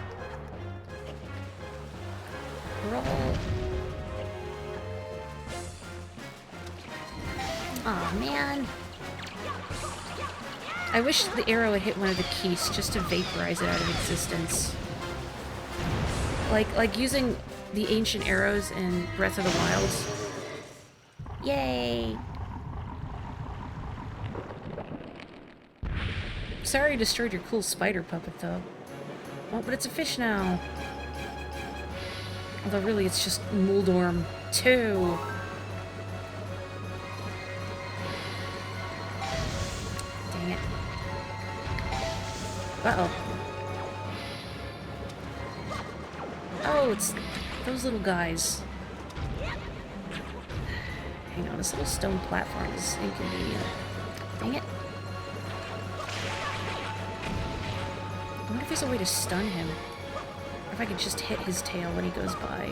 Roll. Aw, man. I wish the arrow had hit one of the keys just to vaporize it out of existence. Like using the ancient arrows in Breath of the Wild. Yay! Sorry I destroyed your cool spider puppet, though. Oh, but it's a fish now. Although really it's just Muldorm 2. Dang it. Uh-oh. Oh, it's those little guys. Hang on, this little stone platform is inconvenient. Dang it. I wonder if there's a way to stun him. Or if I could just hit his tail when he goes by.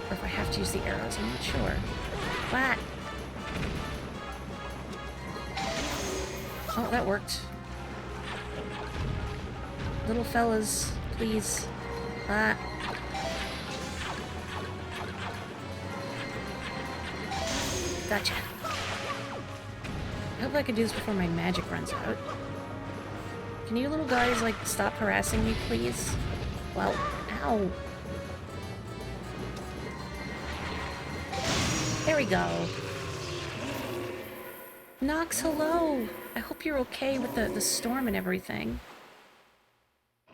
Or if I have to use the arrows, I'm not sure. What? Oh, that worked. Little fellas, please. Gotcha. I hope I can do this before my magic runs out. Can you little guys, like, stop harassing me, please? Well, ow. There we go. Nox, hello! I hope you're okay with the storm and everything.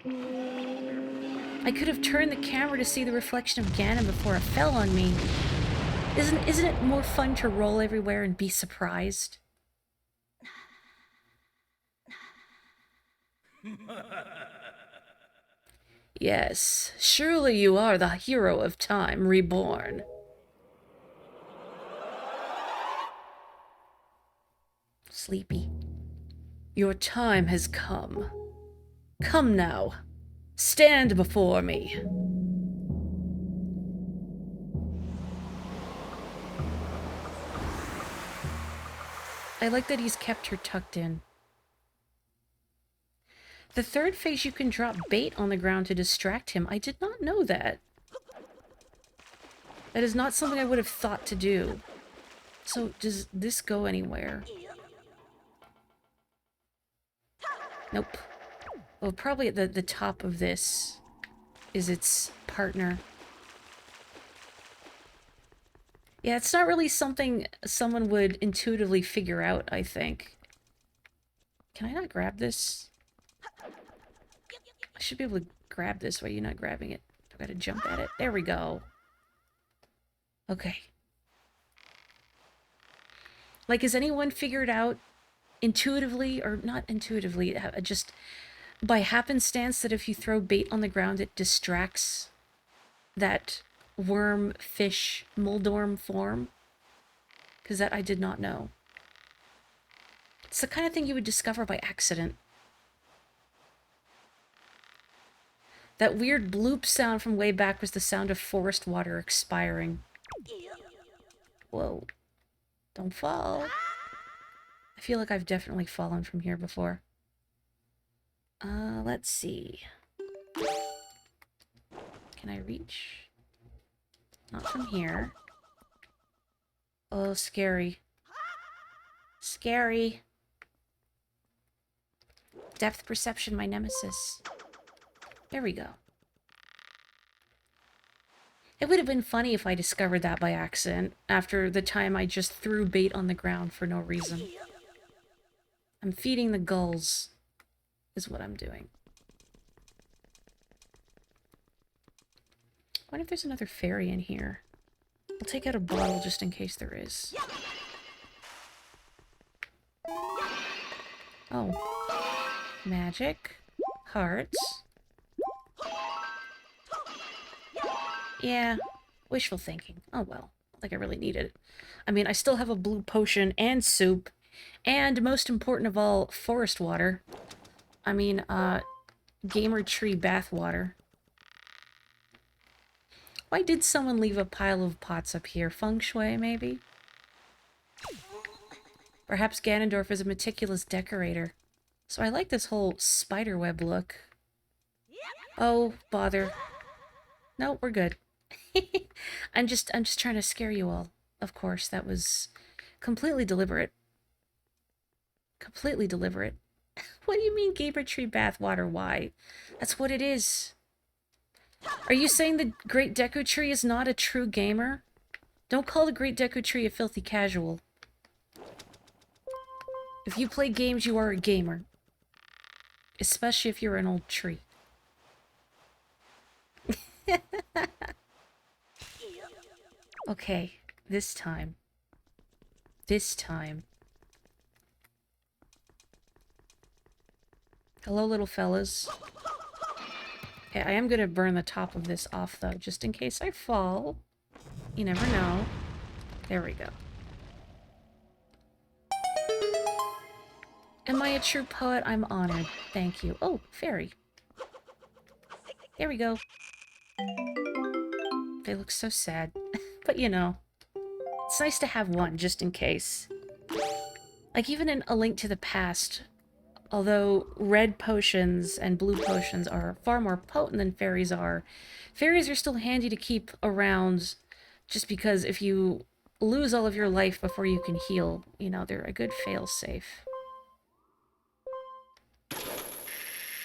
I could have turned the camera to see the reflection of Ganon before it fell on me. Isn't it more fun to roll everywhere and be surprised? Yes, surely you are the hero of time reborn. Sleepy. Your time has come. Come now. Stand before me. I like that he's kept her tucked in. The third phase, you can drop bait on the ground to distract him. I did not know that. That is not something I would have thought to do. So, does this go anywhere? Nope. Well, probably at the top of this is its partner. Yeah, it's not really something someone would intuitively figure out, I think. Can I not grab this? I should be able to grab this while you're not grabbing it. I gotta jump at it. There we go. Okay. Like, has anyone figured out intuitively, or not intuitively, just by happenstance that if you throw bait on the ground, it distracts that worm, fish, Moldorm form? Because that I did not know. It's the kind of thing you would discover by accident. That weird bloop sound from way back was the sound of forest water expiring. Whoa. Don't fall. I feel like I've definitely fallen from here before. Let's see. Can I reach? Not from here. Oh, scary. Scary. Depth perception, my nemesis. There we go. It would have been funny if I discovered that by accident, after the time I just threw bait on the ground for no reason. I'm feeding the gulls, is what I'm doing. I wonder if there's another fairy in here. I'll take out a bottle just in case there is. Oh. Magic. Hearts. Yeah. Wishful thinking. Oh well. Not like I really needed it. I mean, I still have a blue potion and soup. And most important of all, forest water. I mean, gamer tree bath water. Why did someone leave a pile of pots up here? Feng shui, maybe? Perhaps Ganondorf is a meticulous decorator. So I like this whole spiderweb look. Oh, bother. No, we're good. I'm just trying to scare you all. Of course, that was completely deliberate. Completely deliberate. What do you mean gamer tree bath water? Why? That's what it is. Are you saying the Great Deku Tree is not a true gamer? Don't call the Great Deku Tree a filthy casual. If you play games, you are a gamer. Especially if you're an old tree. Okay, this time. This time. Hello, little fellas. Okay, I am gonna burn the top of this off, though, just in case I fall. You never know. There we go. Am I a true poet? I'm honored. Thank you. Oh, fairy. There we go. They look so sad. But, you know, it's nice to have one, just in case. Like, even in A Link to the Past, although red potions and blue potions are far more potent than fairies are still handy to keep around, just because if you lose all of your life before you can heal. You know, they're a good fail-safe.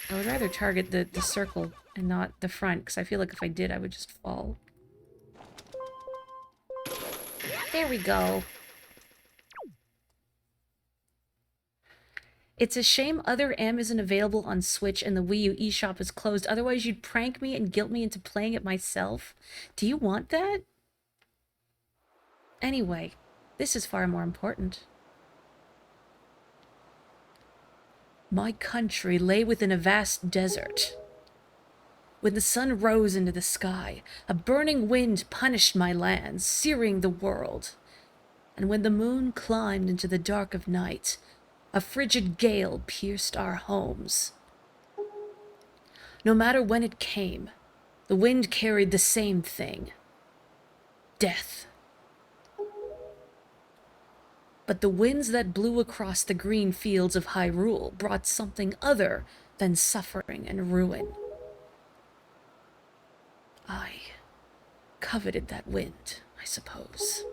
I would rather target the circle and not the front, because I feel like if I did, I would just fall. There we go. It's a shame Other M isn't available on Switch and the Wii U eShop is closed. Otherwise, you'd prank me and guilt me into playing it myself. Do you want that? Anyway, this is far more important. My country lay within a vast desert. When the sun rose into the sky, a burning wind punished my lands, searing the world. And when the moon climbed into the dark of night, a frigid gale pierced our homes. No matter when it came, the wind carried the same thing: death. But the winds that blew across the green fields of Hyrule brought something other than suffering and ruin. I coveted that wind, I suppose.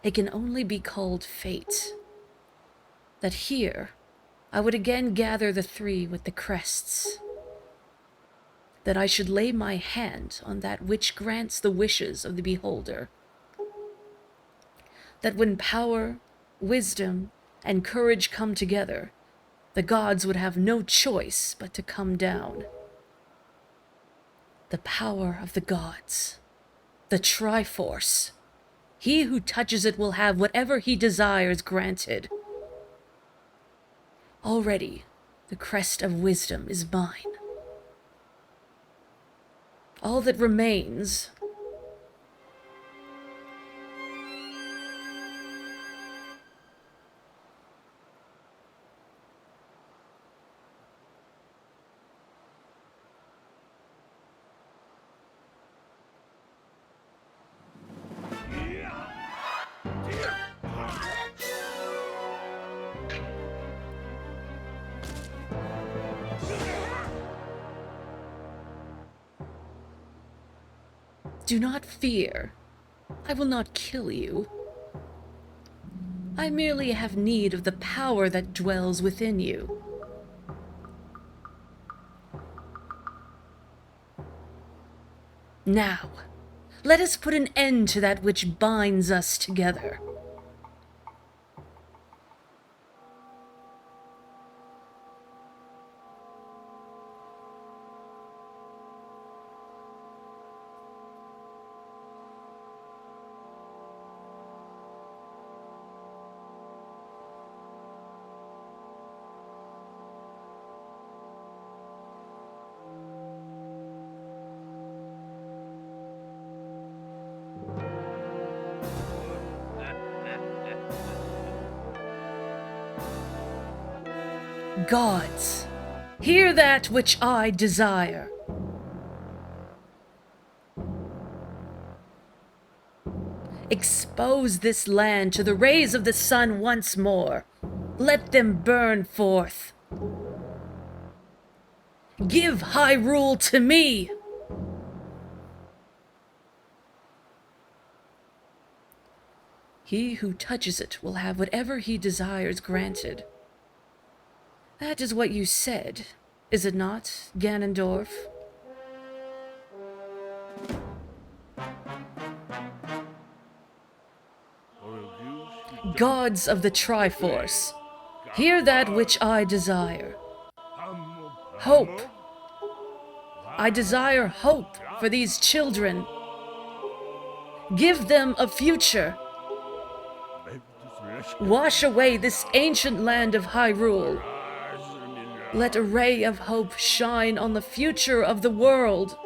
It can only be called fate. That here, I would again gather the three with the crests. That I should lay my hand on that which grants the wishes of the beholder. That when power, wisdom, and courage come together, the gods would have no choice but to come down. The power of the gods. The Triforce. He who touches it will have whatever he desires granted. Already, the crest of wisdom is mine. All that remains... Do not fear. I will not kill you. I merely have need of the power that dwells within you. Now, let us put an end to that which binds us together. Gods, hear that which I desire. Expose this land to the rays of the sun once more. Let them burn forth. Give Hyrule to me! He who touches it will have whatever he desires granted. That is what you said, is it not, Ganondorf? Gods of the Triforce, hear that which I desire. Hope. I desire hope for these children. Give them a future. Wash away this ancient land of Hyrule. Let a ray of hope shine on the future of the world.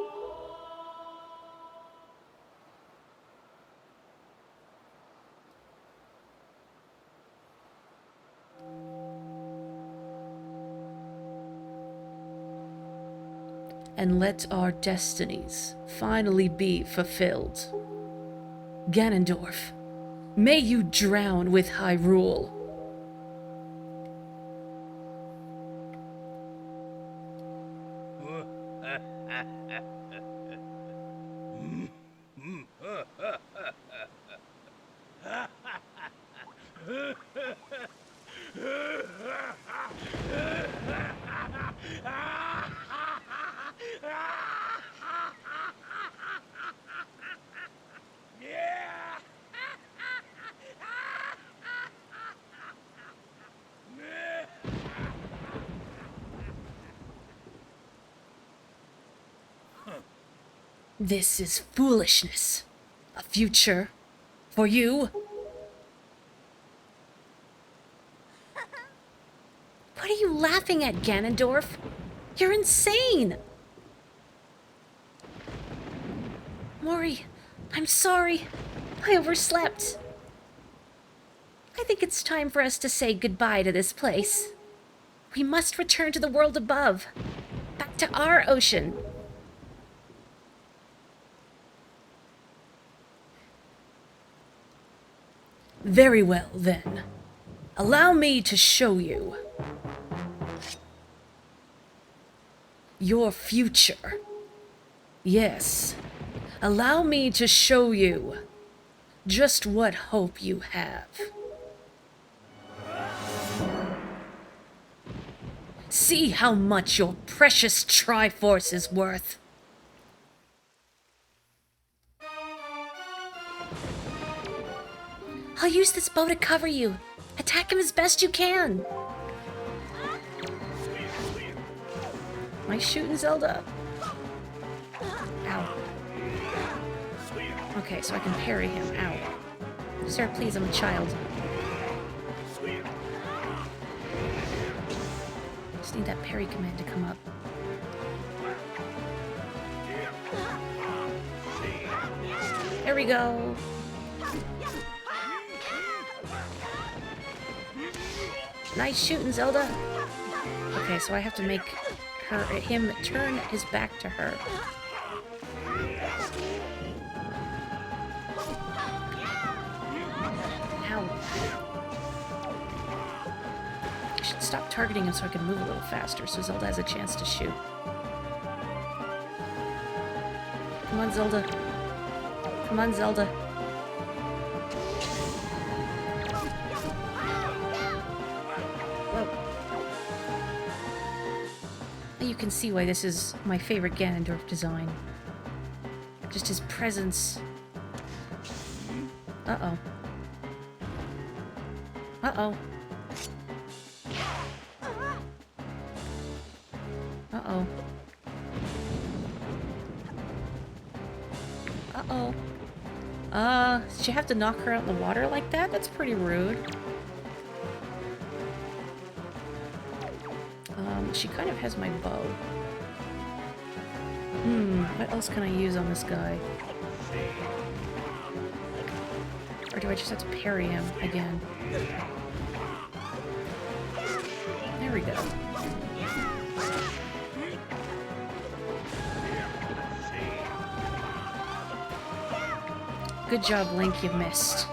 And let our destinies finally be fulfilled. Ganondorf, may you drown with Hyrule. This is foolishness. A future for you. What are you laughing at, Ganondorf? You're insane! Morri, I'm sorry. I overslept. I think it's time for us to say goodbye to this place. We must return to the world above. Back to our ocean. Very well, then. Allow me to show you your future. Yes. Allow me to show you just what hope you have. See how much your precious Triforce is worth. I'll use this bow to cover you. Attack him as best you can. Nice shooting, Zelda. Ow. Okay, so I can parry him. Ow. Sir, please, I'm a child. Just need that parry command to come up. There we go. Nice shooting, Zelda. Okay, so I have to make him turn his back to her. Ow. I should stop targeting him so I can move a little faster so Zelda has a chance to shoot. Come on, Zelda. Come on, Zelda. You can see why this is my favorite Ganondorf design. Just his presence. Uh-oh. Uh-oh. Uh-oh. Uh-oh. Did you have to knock her out in the water like that? That's pretty rude. She kind of has my bow. What else can I use on this guy? Or do I just have to parry him again? There we go. Good job, Link, you missed.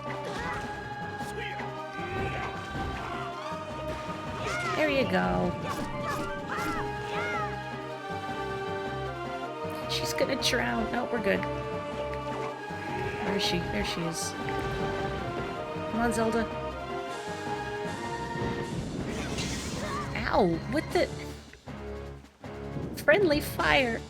There you go. She's gonna drown. No, we're good. Where is she? There she is. Come on, Zelda. Ow! What the... Friendly fire!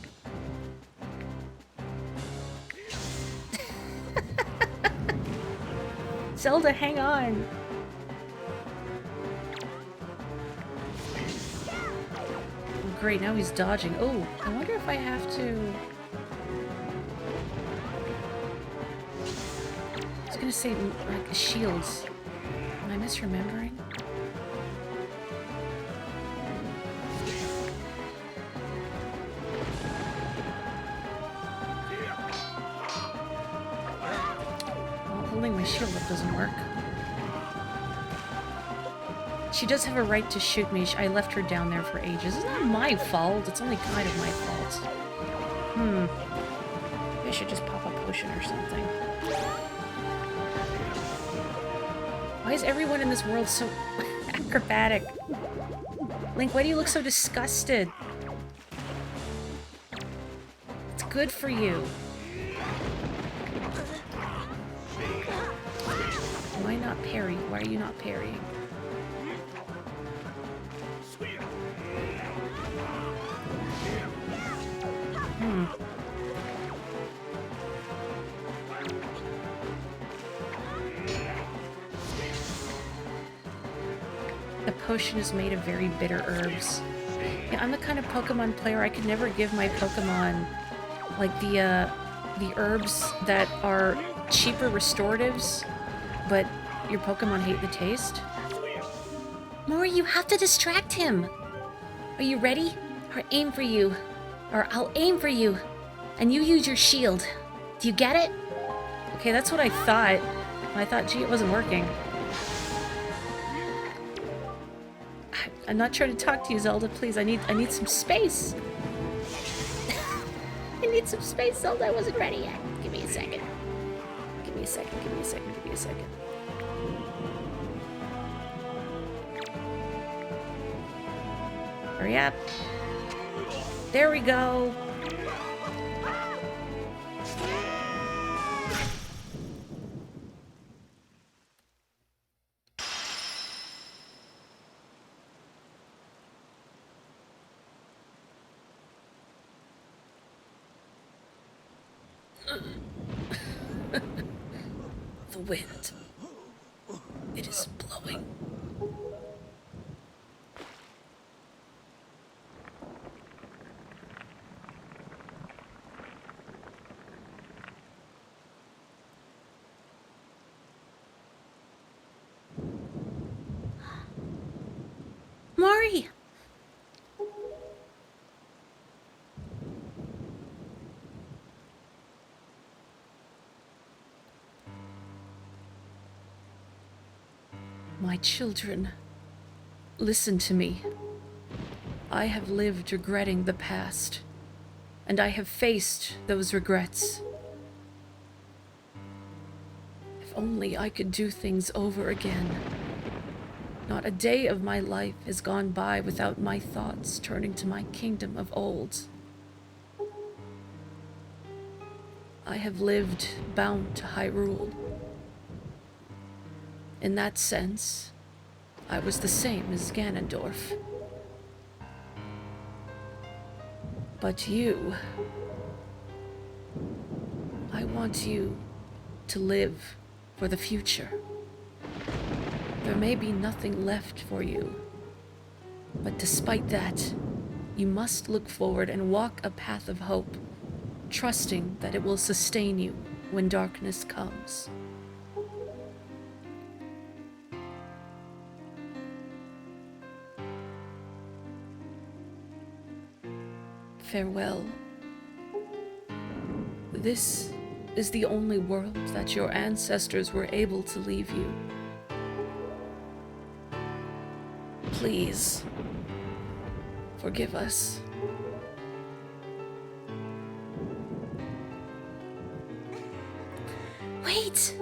Zelda, hang on! Great, now he's dodging. Oh, I wonder if I have to... I was gonna say, like, shields. Am I misremembering? Well, holding my shield up doesn't work. She does have a right to shoot me. I left her down there for ages. It's not my fault. It's only kind of my fault. Maybe I should just pop a potion or something. Why is everyone in this world so acrobatic? Link, why do you look so disgusted? It's good for you. Why not parry? Why are you not parrying? The potion is made of very bitter herbs. Yeah, I'm the kind of Pokemon player I could never give my Pokemon, like, the the herbs that are cheaper restoratives, but your Pokemon hate the taste? Morri, you have to distract him! Are you ready? Or aim for you. Or I'll aim for you. And you use your shield. Do you get it? Okay, that's what I thought. I thought, gee, it wasn't working. I'm not trying to talk to you, Zelda. Please, I need some space. I need some space, Zelda. I wasn't ready yet. Give me a second. Give me a second. Give me a second. Give me a second. Hurry up. There we go. The wind. It is blowing. Morri! My children, listen to me. I have lived regretting the past, and I have faced those regrets. If only I could do things over again. Not a day of my life has gone by without my thoughts turning to my kingdom of old. I have lived bound to Hyrule. In that sense, I was the same as Ganondorf. But you... I want you to live for the future. There may be nothing left for you, but despite that, you must look forward and walk a path of hope, trusting that it will sustain you when darkness comes. Farewell. This is the only world that your ancestors were able to leave you. Please, forgive us. Wait!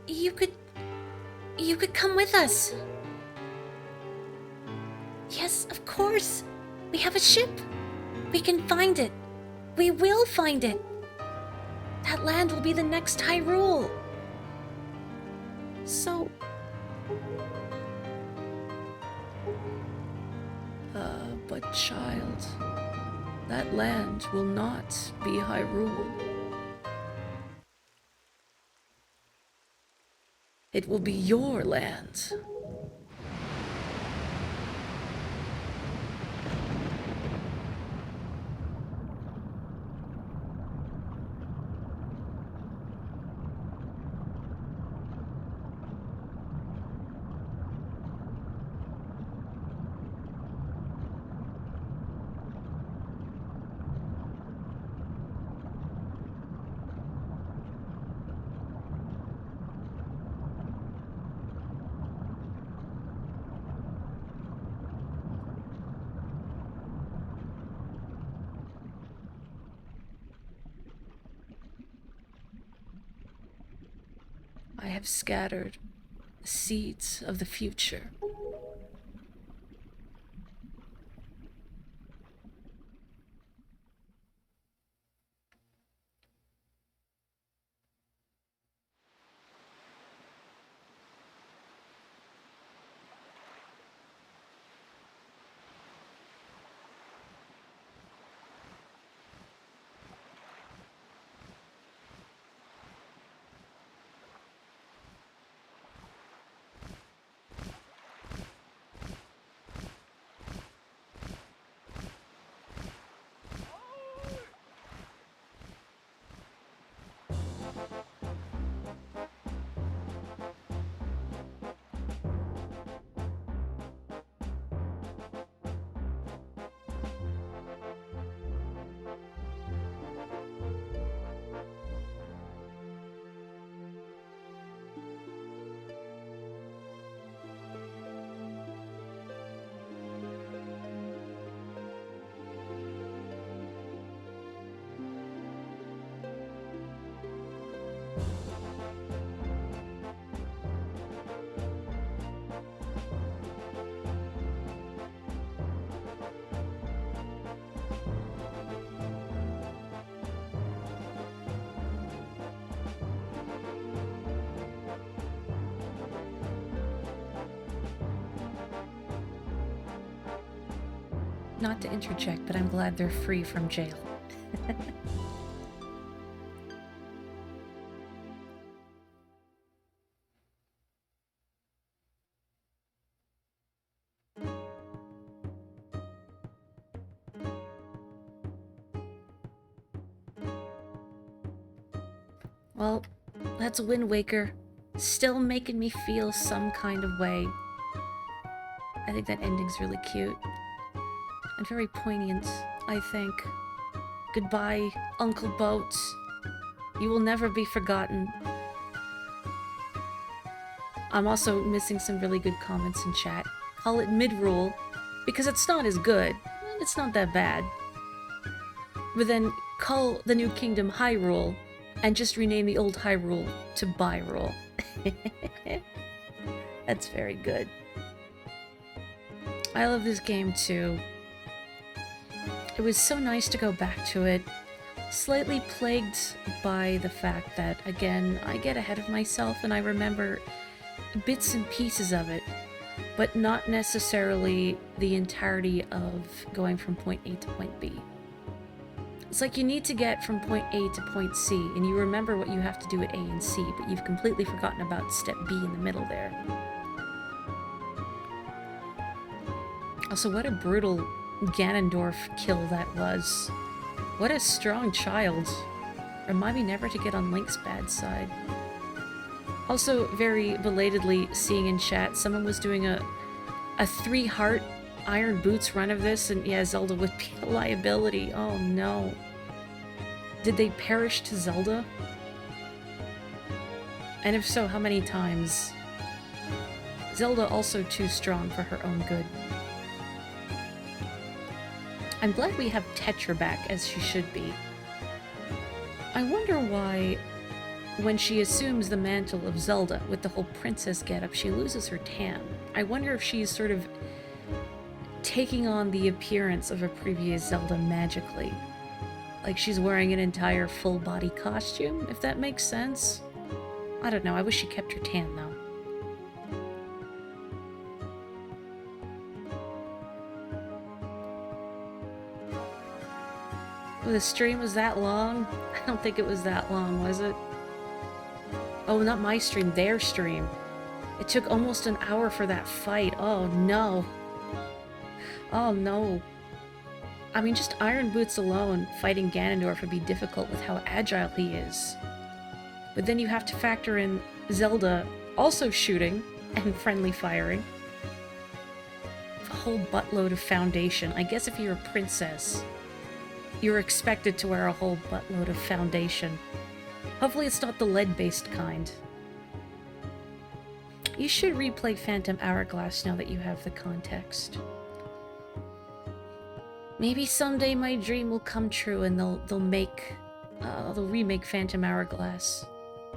You could come with us. Yes, of course. We have a ship. We can find it. We will find it. That land will be the next Hyrule. So... but child, that land will not be Hyrule. It will be your land. I have scattered the seeds of the future. not to interject, but I'm glad they're free from jail. Well, that's Wind Waker. Still making me feel some kind of way. I think that ending's really cute. And very poignant, I think. Goodbye, Uncle Boats. You will never be forgotten. I'm also missing some really good comments in chat. Call it mid-rule, because it's not as good. It's not that bad. But then call the new kingdom Hyrule, and just rename the old Hyrule to Byrule. That's very good. I love this game too. It was so nice to go back to it. Slightly plagued by the fact that, again, I get ahead of myself and I remember bits and pieces of it, but not necessarily the entirety of going from point A to point B. It's like you need to get from point A to point C, and you remember what you have to do at A and C, but you've completely forgotten about step B in the middle there. Also, what a brutal Ganondorf kill that was. What a strong child. Remind me never to get on Link's bad side. Also, very belatedly seeing in chat, someone was doing a 3-heart Iron Boots run of this, and yeah, Zelda would be a liability. Oh no. Did they perish to Zelda? And if so, how many times? Zelda also too strong for her own good. I'm glad we have Tetra back, as she should be. I wonder why, when she assumes the mantle of Zelda with the whole princess getup, she loses her tan. I wonder if she's sort of taking on the appearance of a previous Zelda magically. Like she's wearing an entire full-body costume, if that makes sense. I don't know, I wish she kept her tan, though. Oh, the stream was that long? I don't think it was that long, was it? Oh, not my stream, their stream. It took almost an hour for that fight. Oh, no. Oh, no. I mean, just Iron Boots alone, fighting Ganondorf would be difficult with how agile he is. But then you have to factor in Zelda also shooting and friendly firing. A whole buttload of foundation. I guess if you're a princess, you're expected to wear a whole buttload of foundation. Hopefully it's not the lead-based kind. You should replay Phantom Hourglass now that you have the context. Maybe someday my dream will come true and they'll remake Phantom Hourglass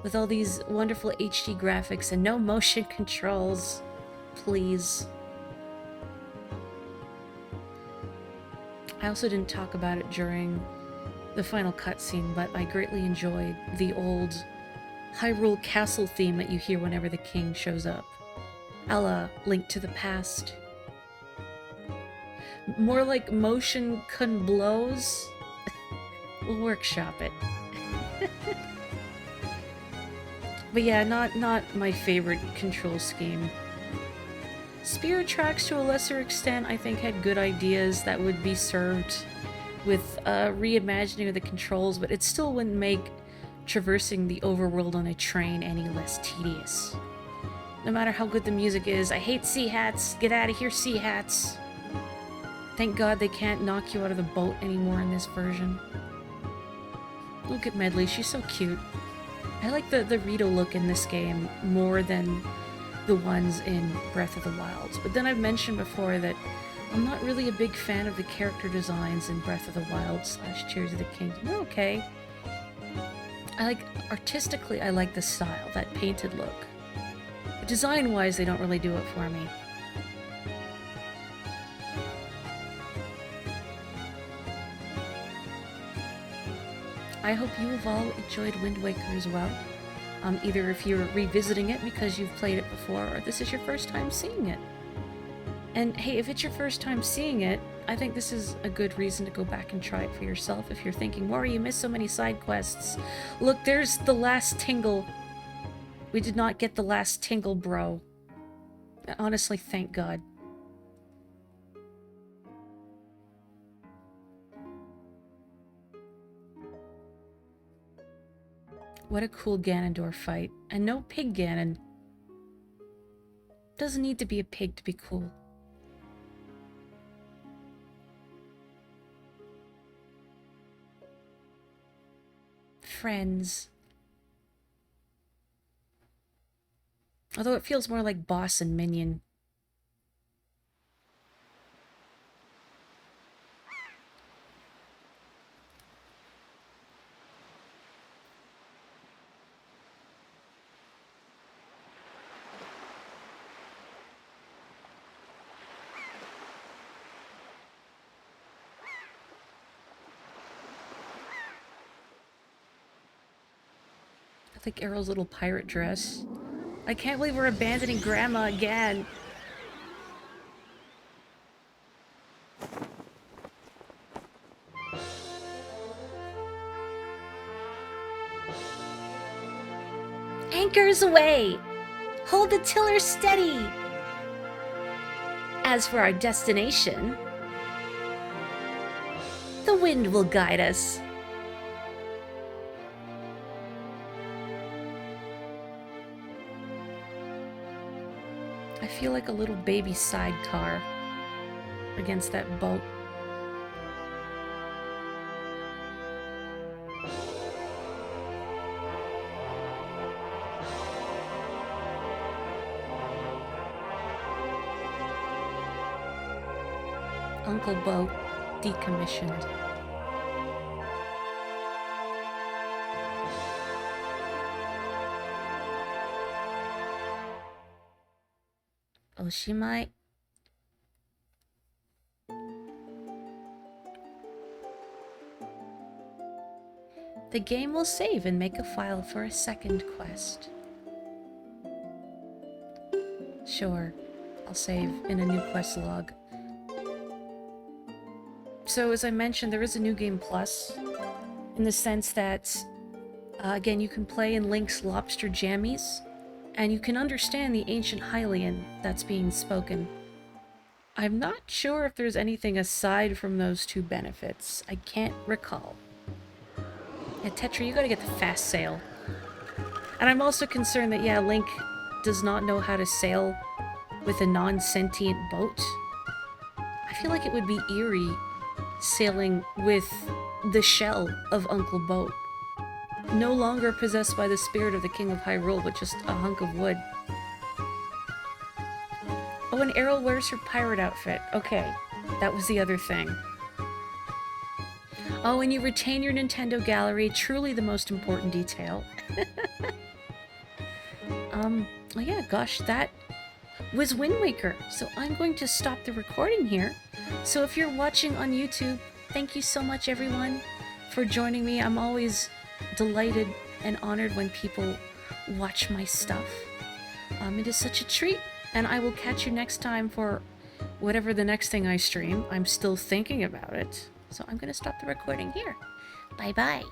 with all these wonderful HD graphics and no motion controls. Please. I also didn't talk about it during the final cutscene, but I greatly enjoyed the old Hyrule Castle theme that you hear whenever the king shows up. A la Link to the Past. More like motion kun blows. We'll workshop it. But yeah, not my favorite control scheme. Spirit Tracks, to a lesser extent, I think had good ideas that would be served with reimagining of the controls, but it still wouldn't make traversing the overworld on a train any less tedious. No matter how good the music is, I hate sea hats. Get out of here, sea hats. Thank God they can't knock you out of the boat anymore in this version. Look at Medley, she's so cute. I like the Rito look in this game more than the ones in Breath of the Wild. But then I've mentioned before that I'm not really a big fan of the character designs in Breath of the Wild / Tears of the Kingdom. They're okay. Artistically, I like the style, that painted look. But design-wise, they don't really do it for me. I hope you have all enjoyed Wind Waker as well. Either if you're revisiting it because you've played it before, or this is your first time seeing it. And hey, if it's your first time seeing it, I think this is a good reason to go back and try it for yourself if you're thinking, Morri, you missed so many side quests. Look, there's the last tingle. We did not get the last tingle, bro. Honestly, thank God. What a cool Ganondorf fight. And no pig Ganon. Doesn't need to be a pig to be cool. Friends. Although it feels more like boss and minion. I think Errol's little pirate dress. I can't believe we're abandoning Grandma again. Anchors away! Hold the tiller steady! As for our destination, the wind will guide us. I feel like a little baby sidecar against that boat. Uncle Boat decommissioned. Oshimai. The game will save and make a file for a second quest. Sure, I'll save in a new quest log. So as I mentioned, there is a New Game Plus, in the sense that, again, you can play in Link's lobster jammies, and you can understand the ancient Hylian that's being spoken. I'm not sure if there's anything aside from those two benefits. I can't recall. Yeah, Tetra, you gotta get the fast sail. And I'm also concerned that, yeah, Link does not know how to sail with a non-sentient boat. I feel like it would be eerie sailing with the shell of Uncle Boat. No longer possessed by the spirit of the King of Hyrule, but just a hunk of wood. Oh, and Errol wears her pirate outfit. Okay, that was the other thing. Oh, and you retain your Nintendo gallery, truly the most important detail. Well, yeah, gosh, that was Wind Waker. So I'm going to stop the recording here. So if you're watching on YouTube, thank you so much, everyone, for joining me. I'm always delighted and honored when people watch my stuff. It is such a treat, and I will catch you next time for whatever the next thing I stream. I'm still thinking about it, so I'm going to stop the recording here. Bye-bye.